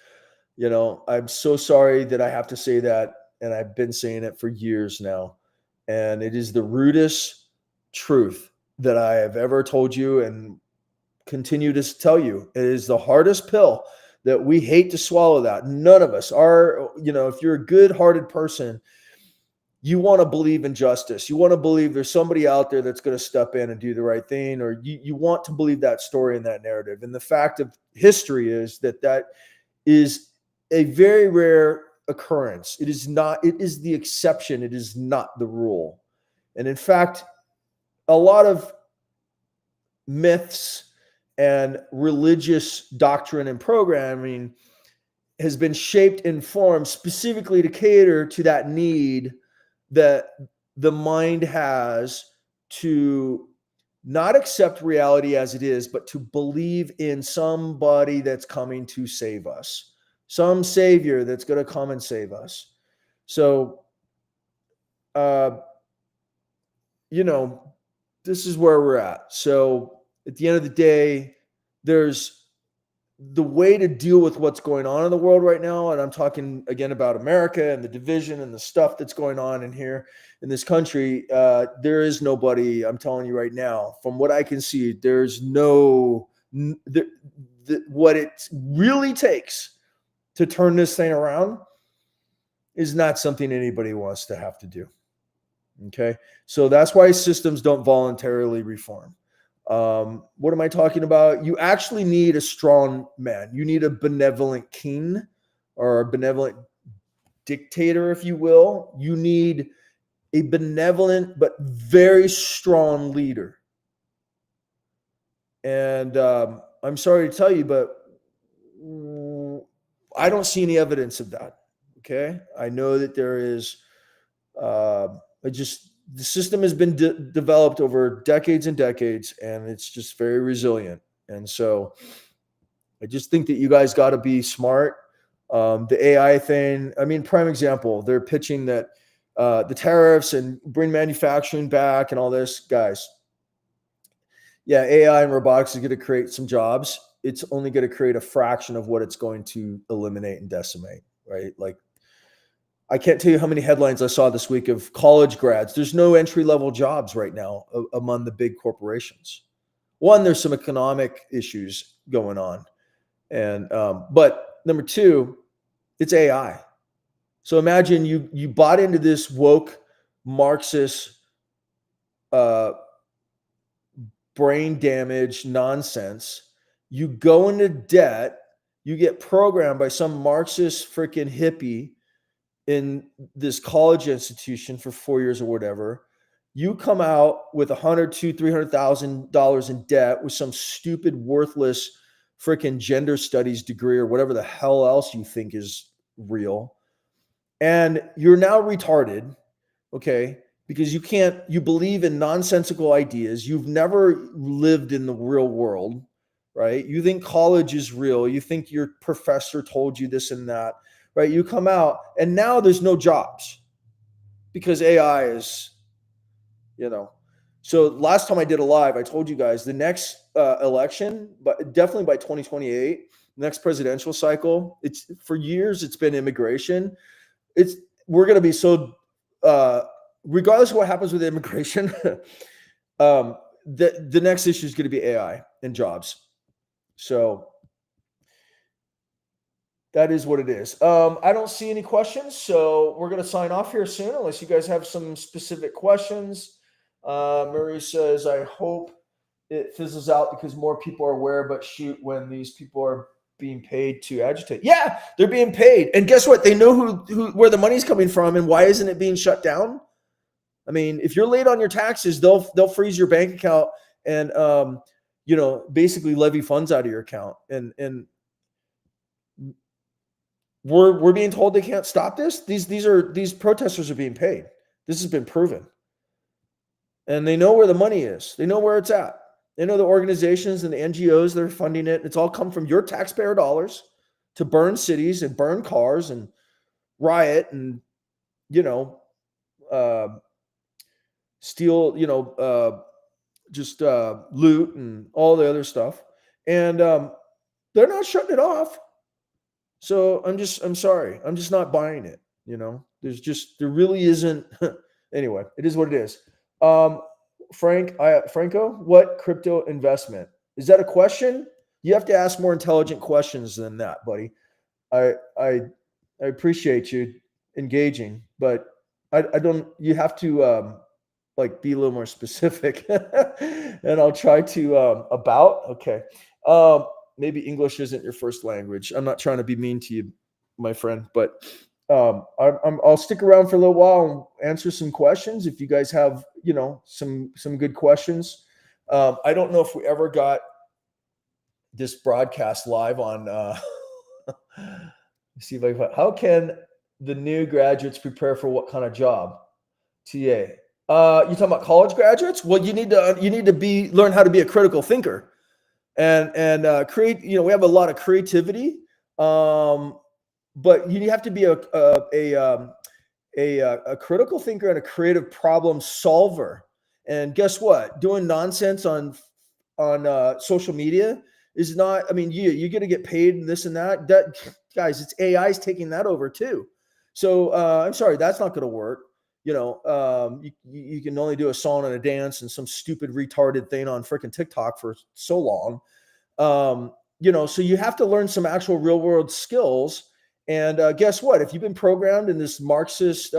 [SPEAKER 1] I'm so sorry that I have to say that, and I've been saying it for years now. And it is the rudest truth that I have ever told you and continue to tell you. It is the hardest pill that we hate to swallow. That none of us are, if you're a good-hearted person, you want to believe in justice. You want to believe there's somebody out there that's going to step in and do the right thing, or you want to believe that story and that narrative. And the fact of history is that is a very rare occurrence. It is the exception. It is not the rule. And in fact, a lot of myths and religious doctrine and programming has been shaped and formed specifically to cater to that need that the mind has to not accept reality as it is, but to believe in somebody that's coming to save us, some savior that's going to come and save us. So, this is where we're at. So at the end of the day, there's the way to deal with what's going on in the world right now. And I'm talking again about America and the division and the stuff that's going on in here in this country. There is nobody, I'm telling you right now, from what I can see, there's what it really takes to turn this thing around is not something anybody wants to have to do. Okay. So that's why systems don't voluntarily reform. What am I talking about? You actually need a strong man. You need a benevolent king or a benevolent dictator, if you will. You need a benevolent but very strong leader. And I'm sorry to tell you, but I don't see any evidence of that. Okay. I know that there is, the system has been developed over decades and decades, and it's just very resilient. And so I just think that you guys got to be smart. The AI thing, I mean, prime example, they're pitching that the tariffs and bring manufacturing back and all this. Guys, yeah, AI and robotics is going to create some jobs. It's only going to create a fraction of what it's going to eliminate and decimate, right? Like, I can't tell you how many headlines I saw this week of college grads. There's no entry level jobs right now among the big corporations. One, there's some economic issues going on, and but number two, it's AI. So imagine you bought into this woke Marxist uh, brain damage nonsense. You go into debt. You get programmed by some Marxist freaking hippie in this college institution for 4 years or whatever. You come out with $100,000 to $300,000 in debt with some stupid, worthless freaking gender studies degree or whatever the hell else you think is real. And you're now retarded, okay? Because you believe in nonsensical ideas. You've never lived in the real world, right? You think college is real. You think your professor told you this and that, right? You come out and now there's no jobs because AI is, So last time I did a live, I told you guys the next election, but definitely by 2028, next presidential cycle, it's for years it's been immigration. We're going to be so regardless of what happens with immigration, the next issue is going to be AI and jobs. So that is what it is. I don't see any questions, so we're going to sign off here soon, unless you guys have some specific questions. Murray says, I hope it fizzles out because more people are aware, but shoot, when these people are being paid to agitate. Yeah, they're being paid. And guess what? They know where the money's coming from, and why isn't it being shut down? I mean, if you're late on your taxes, they'll freeze your bank account and basically levy funds out of your account. And we're being told they can't stop this. These protesters are being paid. This has been proven. And they know where the money is. They know where it's at. They know the organizations and the NGOs that are funding it. It's all come from your taxpayer dollars to burn cities and burn cars and riot and, steal, just loot and all the other stuff. And they're not shutting it off. So I'm sorry. I'm just not buying it. There really isn't. Anyway, it is what it is. Franco, what crypto investment? Is that a question? You have to ask more intelligent questions than that, buddy. I appreciate you engaging, but I don't. You have to be a little more specific, and I'll try to Okay. Maybe English isn't your first language. I'm not trying to be mean to you, my friend, but I'll stick around for a little while and answer some questions if you guys have, some good questions. I don't know if we ever got this broadcast live on. Let's see if I can. How can the new graduates prepare for what kind of job? TA. You talking about college graduates? Well, you need to learn how to be a critical thinker, and create. We have a lot of creativity. But you have to be a critical thinker and a creative problem solver. And guess what? Doing nonsense on social media is not. I mean, you're going to get paid and this and that. That guys, it's AI's taking that over too. So I'm sorry, that's not going to work. You can only do a song and a dance and some stupid retarded thing on freaking TikTok for so long. So you have to learn some actual real world skills. And guess what? If you've been programmed in this Marxist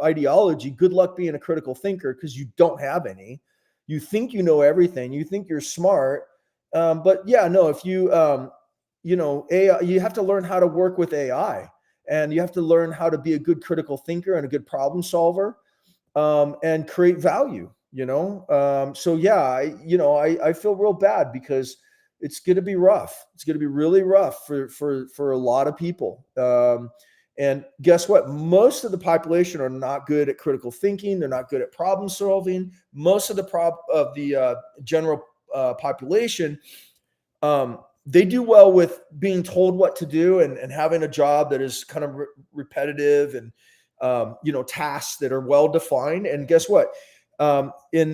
[SPEAKER 1] ideology, good luck being a critical thinker because you don't have any. You think you know everything. You think you're smart. But yeah, no, if you, AI, you have to learn how to work with AI. And you have to learn how to be a good critical thinker and a good problem solver and create value, So yeah, I feel real bad because it's going to be rough. It's going to be really rough for a lot of people. And guess what? Most of the population are not good at critical thinking. They're not good at problem solving. Most of the general population, they do well with being told what to do and having a job that is kind of repetitive and tasks that are well defined. And guess what? In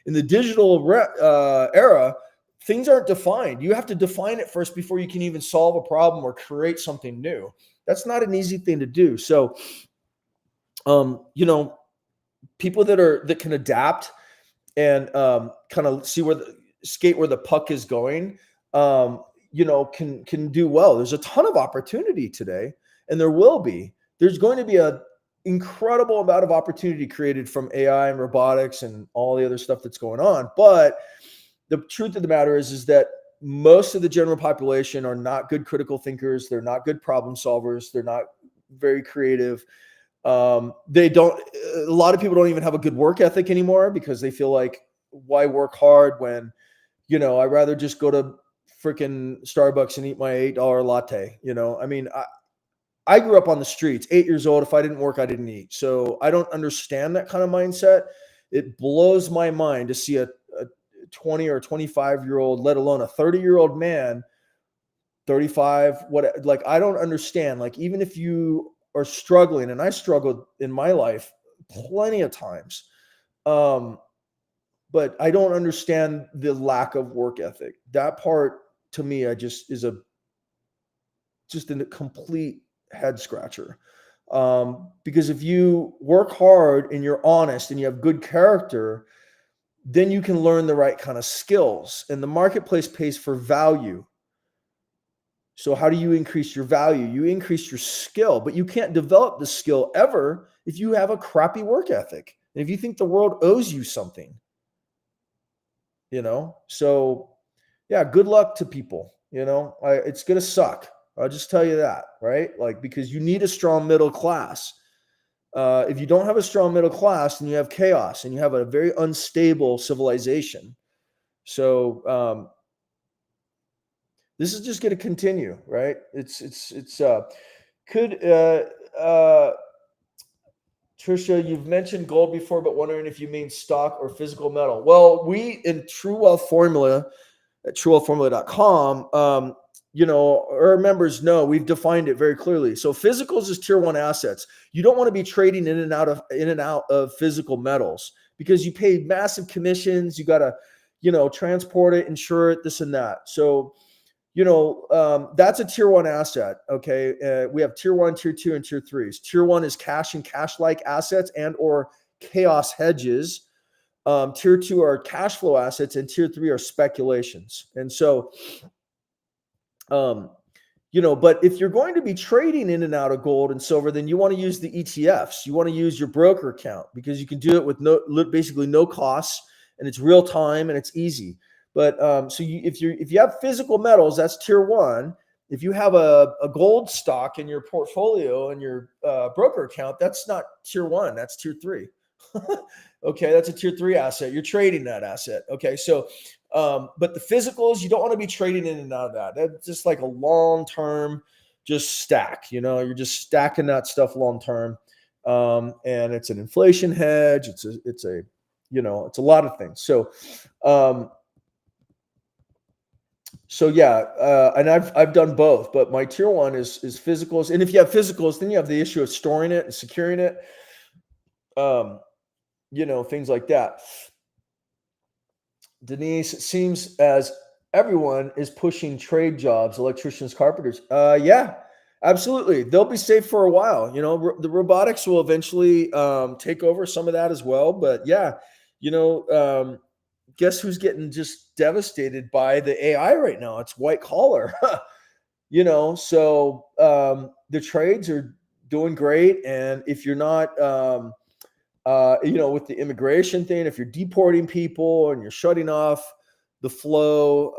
[SPEAKER 1] the digital era, things aren't defined. You have to define it first before you can even solve a problem or create something new. That's not an easy thing to do. So, people that can adapt and kind of skate where the puck is going, can do well. There's a ton of opportunity today, and there will be. There's going to be a incredible amount of opportunity created from AI and robotics and all the other stuff that's going on. But the truth of the matter is that most of the general population are not good critical thinkers. They're not good problem solvers. They're not very creative. They don't. A lot of people don't even have a good work ethic anymore because they feel like, why work hard when, I'd rather just go to freaking Starbucks and eat my $8 latte. I mean, I grew up on the streets, 8 years old. If I didn't work, I didn't eat. So I don't understand that kind of mindset. It blows my mind to see a 20 or 25-year-old, let alone a 30-year-old man, 35, like, I don't understand. Like, even if you are struggling, and I struggled in my life plenty of times, but I don't understand the lack of work ethic. That part, to me, is a complete head scratcher. Because if you work hard and you're honest and you have good character, then you can learn the right kind of skills, and the marketplace pays for value. So how do you increase your value? You increase your skill, but you can't develop the skill ever if you have a crappy work ethic. And if you think the world owes you something, so yeah, good luck to people, it's going to suck. I'll just tell you that, right? Like, because you need a strong middle class. If you don't have a strong middle class, then you have chaos and you have a very unstable civilization. So this is just going to continue, right? Trisha, you've mentioned gold before, but wondering if you mean stock or physical metal. Well, we in True Wealth Formula at truewealthformula.com, our members know we've defined it very clearly. So physicals is tier one assets. You don't want to be trading in and out of physical metals because you pay massive commissions. You got to, transport it, insure it, this and that. So, that's a tier one asset. Okay. We have tier one, tier two, and tier threes. Tier one is cash and cash-like assets and or chaos hedges. Tier two are cash flow assets, and tier three are speculations. And so, but if you're going to be trading in and out of gold and silver, then you want to use the ETFs. You want to use your broker account because you can do it with basically no costs, and it's real time and it's easy. But if you have physical metals, that's tier one. If you have a gold stock in your portfolio and your broker account, that's not tier one, that's tier three. Okay, that's a tier three asset. You're trading that asset. Okay, so but the physicals, you don't want to be trading in and out of that. That's just like a long term, just stack. You're just stacking that stuff long term, and it's an inflation hedge. It's a lot of things. So yeah, and I've done both, but my tier one is physicals. And if you have physicals, then you have the issue of storing it and securing it. Things like that. Denise, it seems as everyone is pushing trade jobs, electricians, carpenters. Yeah, absolutely. They'll be safe for a while. The robotics will eventually take over some of that as well. But yeah, guess who's getting just devastated by the AI right now? It's white collar. So the trades are doing great. And if you're not, with the immigration thing, if you're deporting people and you're shutting off the flow,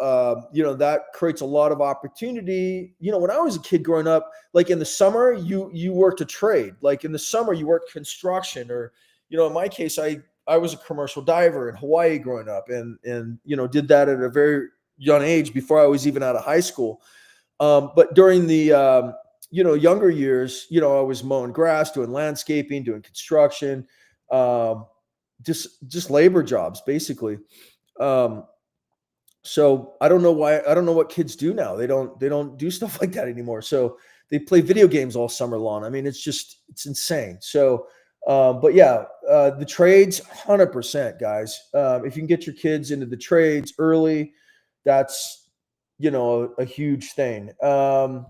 [SPEAKER 1] that creates a lot of opportunity. When I was a kid growing up, like in the summer, you worked a trade. Like in the summer, you worked construction, or, in my case, I was a commercial diver in Hawaii growing up and did that at a very young age, before I was even out of high school. But during the younger years, I was mowing grass, doing landscaping, doing construction, um, just labor jobs, basically. Um, so I don't know why. I don't know what kids do now. They don't do stuff like that anymore. So they play video games all summer long. I mean, it's insane. So, but yeah, the trades, 100%, guys. If you can get your kids into the trades early, that's a huge thing. Could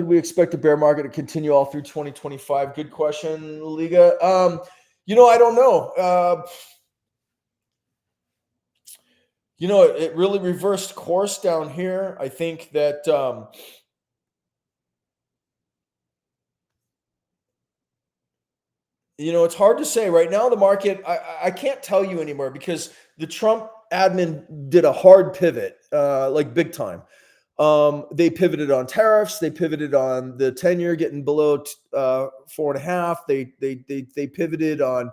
[SPEAKER 1] we expect the bear market to continue all through 2025? Good question, Liga. I don't know. It really reversed course down here. I think that it's hard to say right now. The market, I can't tell you anymore because the Trump admin did a hard pivot, like big time. They pivoted on tariffs. They pivoted on the 10-year getting below 4.5. They pivoted on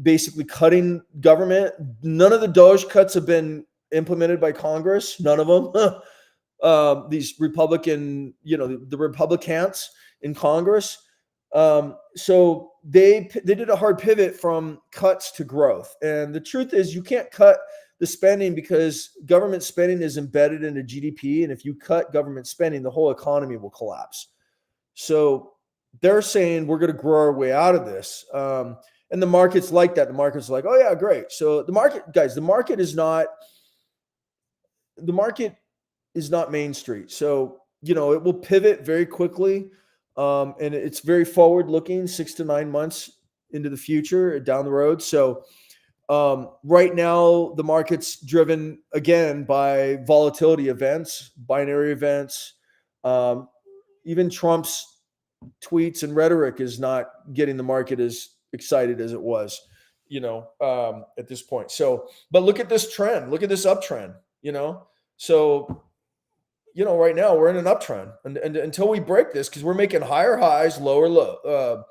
[SPEAKER 1] basically cutting government. None of the Doge cuts have been implemented by Congress. None of them. These Republican, the Republicans in Congress. So they did a hard pivot from cuts to growth. And the truth is, you can't cut the spending because government spending is embedded into GDP. And if you cut government spending, the whole economy will collapse. So they're saying we're going to grow our way out of this. And the market's like that. The market's like, oh yeah, great. So the market, guys, the market is not Main Street. So, it will pivot very quickly. And it's very forward looking, 6 to 9 months into the future down the road. So right now, the market's driven again by volatility events, binary events. Even Trump's tweets and rhetoric is not getting the market as excited as it was, at this point. So, but look at this trend. Look at this uptrend. So right now we're in an uptrend, and until we break this, because we're making higher highs, lower low,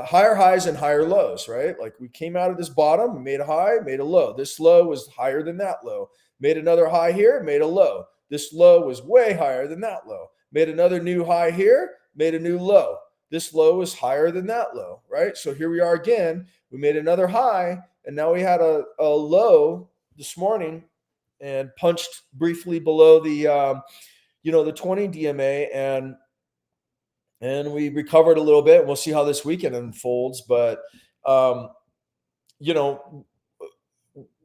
[SPEAKER 1] higher highs and higher lows, right? Like we came out of this bottom, we made a high, made a low. This low was higher than that low. Made another high here, made a low. This low was way higher than that low. Made another new high here, made a new low. This low was higher than that low, right? So here we are again. We made another high, and now we had a low this morning and punched briefly below the the 20 DMA, and we recovered a little bit. We'll see how this weekend unfolds, but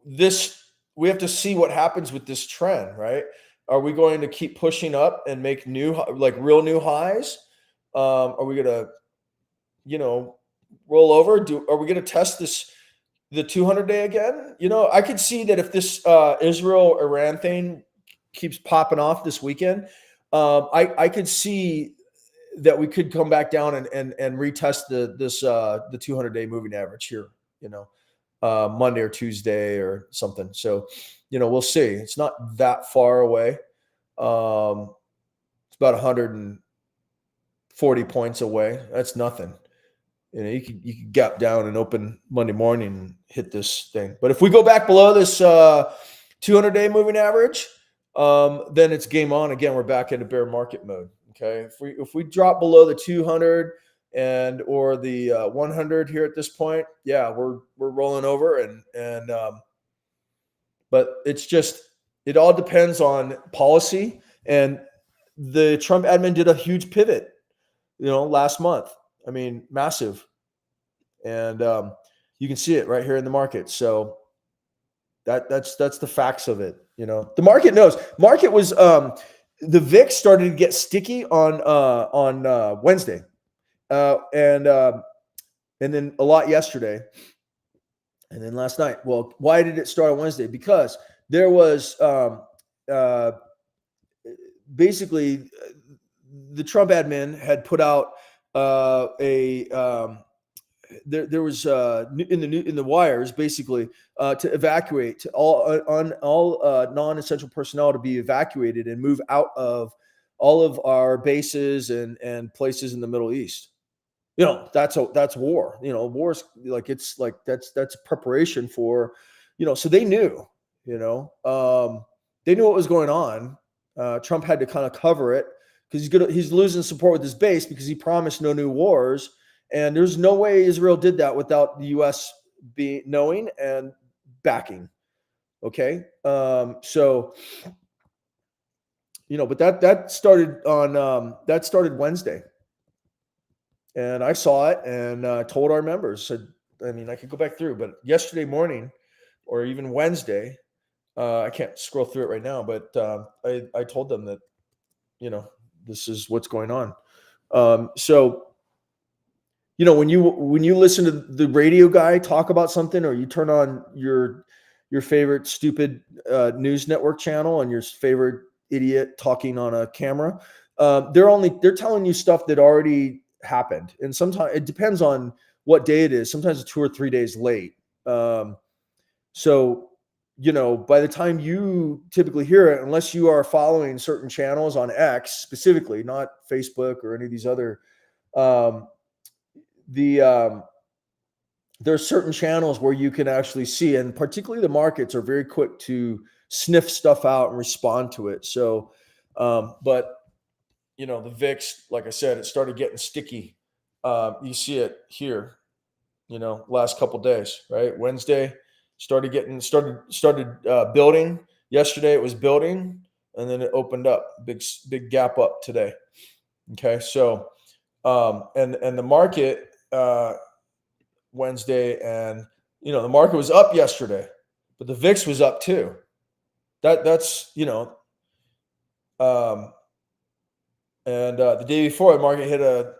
[SPEAKER 1] this, we have to see what happens with this trend, right? Are we going to keep pushing up and make real new highs? Are we going to roll over? Are we going to test the 200-day again? I could see that if this Israel-Iran thing keeps popping off this weekend, I could see that we could come back down and retest the 200-day moving average here, Monday or Tuesday or something. So, we'll see. It's not that far away. It's about 140 points away. That's nothing. You could gap down and open Monday morning and hit this thing. But if we go back below this 200-day moving average, then it's game on again. We're back into bear market mode. Okay, if we drop below the 200 or the 100 here at this point, yeah, we're rolling over but it all depends on policy, and the Trump admin did a huge pivot, last month. I mean, massive, and you can see it right here in the market. So that's the facts of it. The market knows. Market was the VIX started to get sticky on Wednesday, and then a lot yesterday, and then last night. Well, why did it start on Wednesday? Because there was basically the Trump admin had put out there was in the wires basically to evacuate to all non-essential personnel to be evacuated and move out of all of our bases and places in the Middle East. That's war. War's like, it's like that's preparation for, so they knew. They knew what was going on. Trump had to kind of cover it because he's losing support with his base because he promised no new wars, and there's no way Israel did that without the U.S. knowing and backing. Okay, so but that started Wednesday, and I saw it and told our members. Said, I mean, I could go back through, but yesterday morning or even Wednesday, I can't scroll through it right now, but I told them that this is what's going on. So when you listen to the radio guy talk about something, or you turn on your favorite stupid news network channel and your favorite idiot talking on a camera, they're telling you stuff that already happened, and sometimes it depends on what day it is. Sometimes it's 2 or 3 days late. So by the time you typically hear it, unless you are following certain channels on X specifically, not Facebook or any of these other, there's certain channels where you can actually see, and particularly the markets are very quick to sniff stuff out and respond to it. So, but the VIX, like I said, it started getting sticky. You see it here, last couple days, right? Wednesday started building. Yesterday it was building, and then it opened up, big gap up today. Okay, so and the market Wednesday, and the market was up yesterday, but the VIX was up too. That's and the day before, the market hit a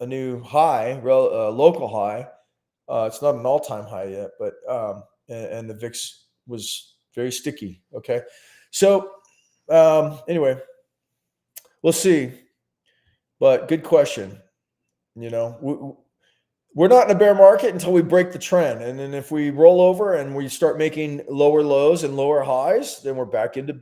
[SPEAKER 1] new high, local high. It's not an all-time high yet, but and the VIX was very sticky. Okay, so anyway, we'll see. But good question. We're not in a bear market until we break the trend, and then if we roll over and we start making lower lows and lower highs, then we're back into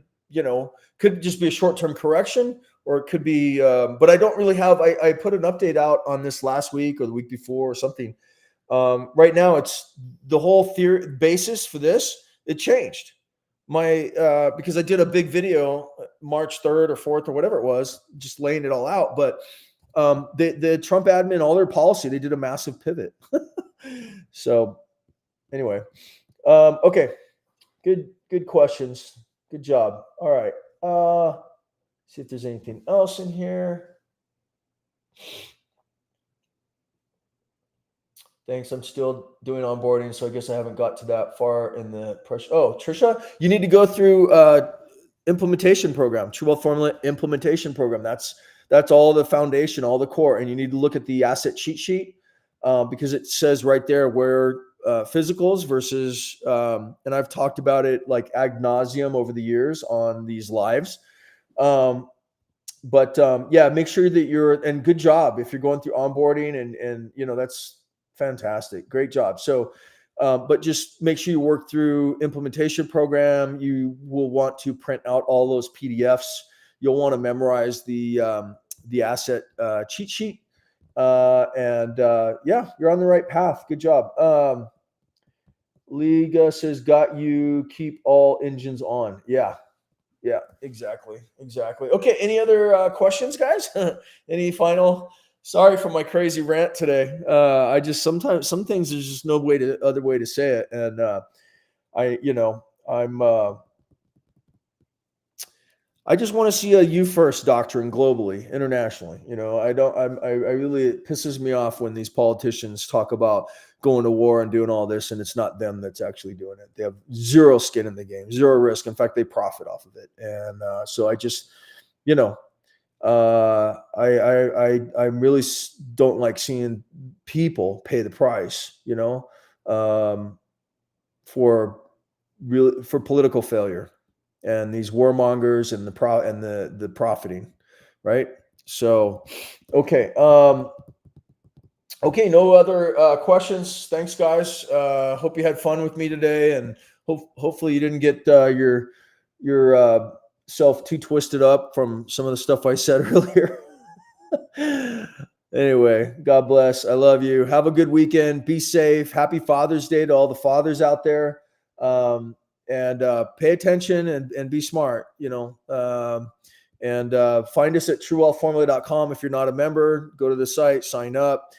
[SPEAKER 1] could just be a short-term correction, or it could be. But I don't really have. I put an update out on this last week or the week before or something. Right now, it's the whole theory basis for this. It changed because I did a big video March 3rd or 4th or whatever it was, just laying it all out. But the Trump admin, all their policy, they did a massive pivot. So anyway, okay, good questions. Good job. All right. See if there's anything else in here. Thanks. I'm still doing onboarding, so I guess I haven't got to that far in the pressure. Oh, Trisha, you need to go through implementation program, True Wealth Formula implementation program. That's all the foundation, all the core, and you need to look at the asset cheat sheet because it says right there where physicals versus, and I've talked about it like ad nauseum over the years on these lives. But yeah, make sure that and good job if you're going through onboarding and that's fantastic. Great job. So, but just make sure you work through implementation program. You will want to print out all those PDFs. You'll want to memorize the asset cheat sheet. And yeah, you're on the right path. Good job. Liga says, got you, keep all engines on. Yeah, exactly. Okay, any other questions, guys? Any final? Sorry for my crazy rant today. I just sometimes some things there's just no other way to say it, and I just want to see a you first doctrine globally, internationally. I really, it pisses me off when these politicians talk about going to war and doing all this, and it's not them that's actually doing it. They have zero skin in the game, zero risk. In fact, they profit off of it. And so I just, I really don't like seeing people pay the price, for political failure and these warmongers and the profiting, right? So, okay. Okay, no other questions. Thanks, guys. Hope you had fun with me today, and hopefully you didn't get your self too twisted up from some of the stuff I said earlier. Anyway, God bless. I love you. Have a good weekend. Be safe. Happy Father's Day to all the fathers out there. pay attention and be smart, you know. And find us at truewealthformula.com. If you're not a member, go to the site, sign up,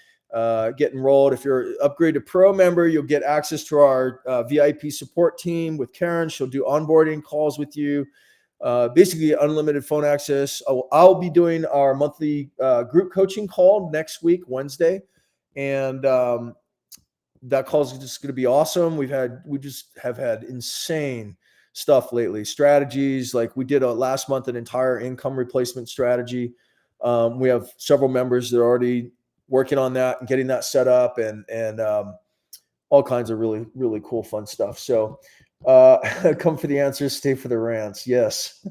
[SPEAKER 1] get enrolled. If you're upgraded pro member, you'll get access to our VIP support team with Karen. She'll do onboarding calls with you. Basically unlimited phone access. I'll be doing our monthly group coaching call next week, Wednesday. And that call is just going to be awesome. We just have had insane stuff lately. Strategies, like we did last month, an entire income replacement strategy. We have several members that are already working on that and getting that set up, and all kinds of really, really cool, fun stuff. So come for the answers, stay for the rants. Yes,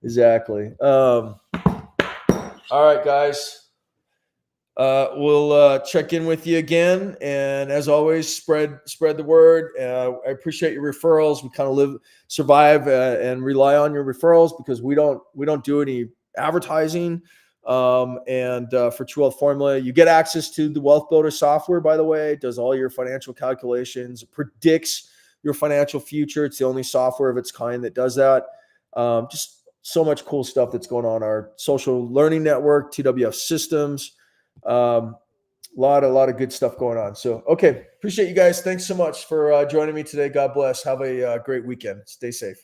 [SPEAKER 1] exactly. All right, guys. We'll check in with you again, and as always, spread the word. I appreciate your referrals. We kind of survive, and rely on your referrals because we don't do any advertising. And for True Wealth Formula, you get access to the Wealth Builder software. By the way, it does all your financial calculations, predicts your financial future. It's the only software of its kind that does that. Just so much cool stuff that's going on. Our social learning network, TWF Systems. A lot of good stuff going on. So, okay. Appreciate you guys. Thanks so much for joining me today. God bless. Have a great weekend. Stay safe.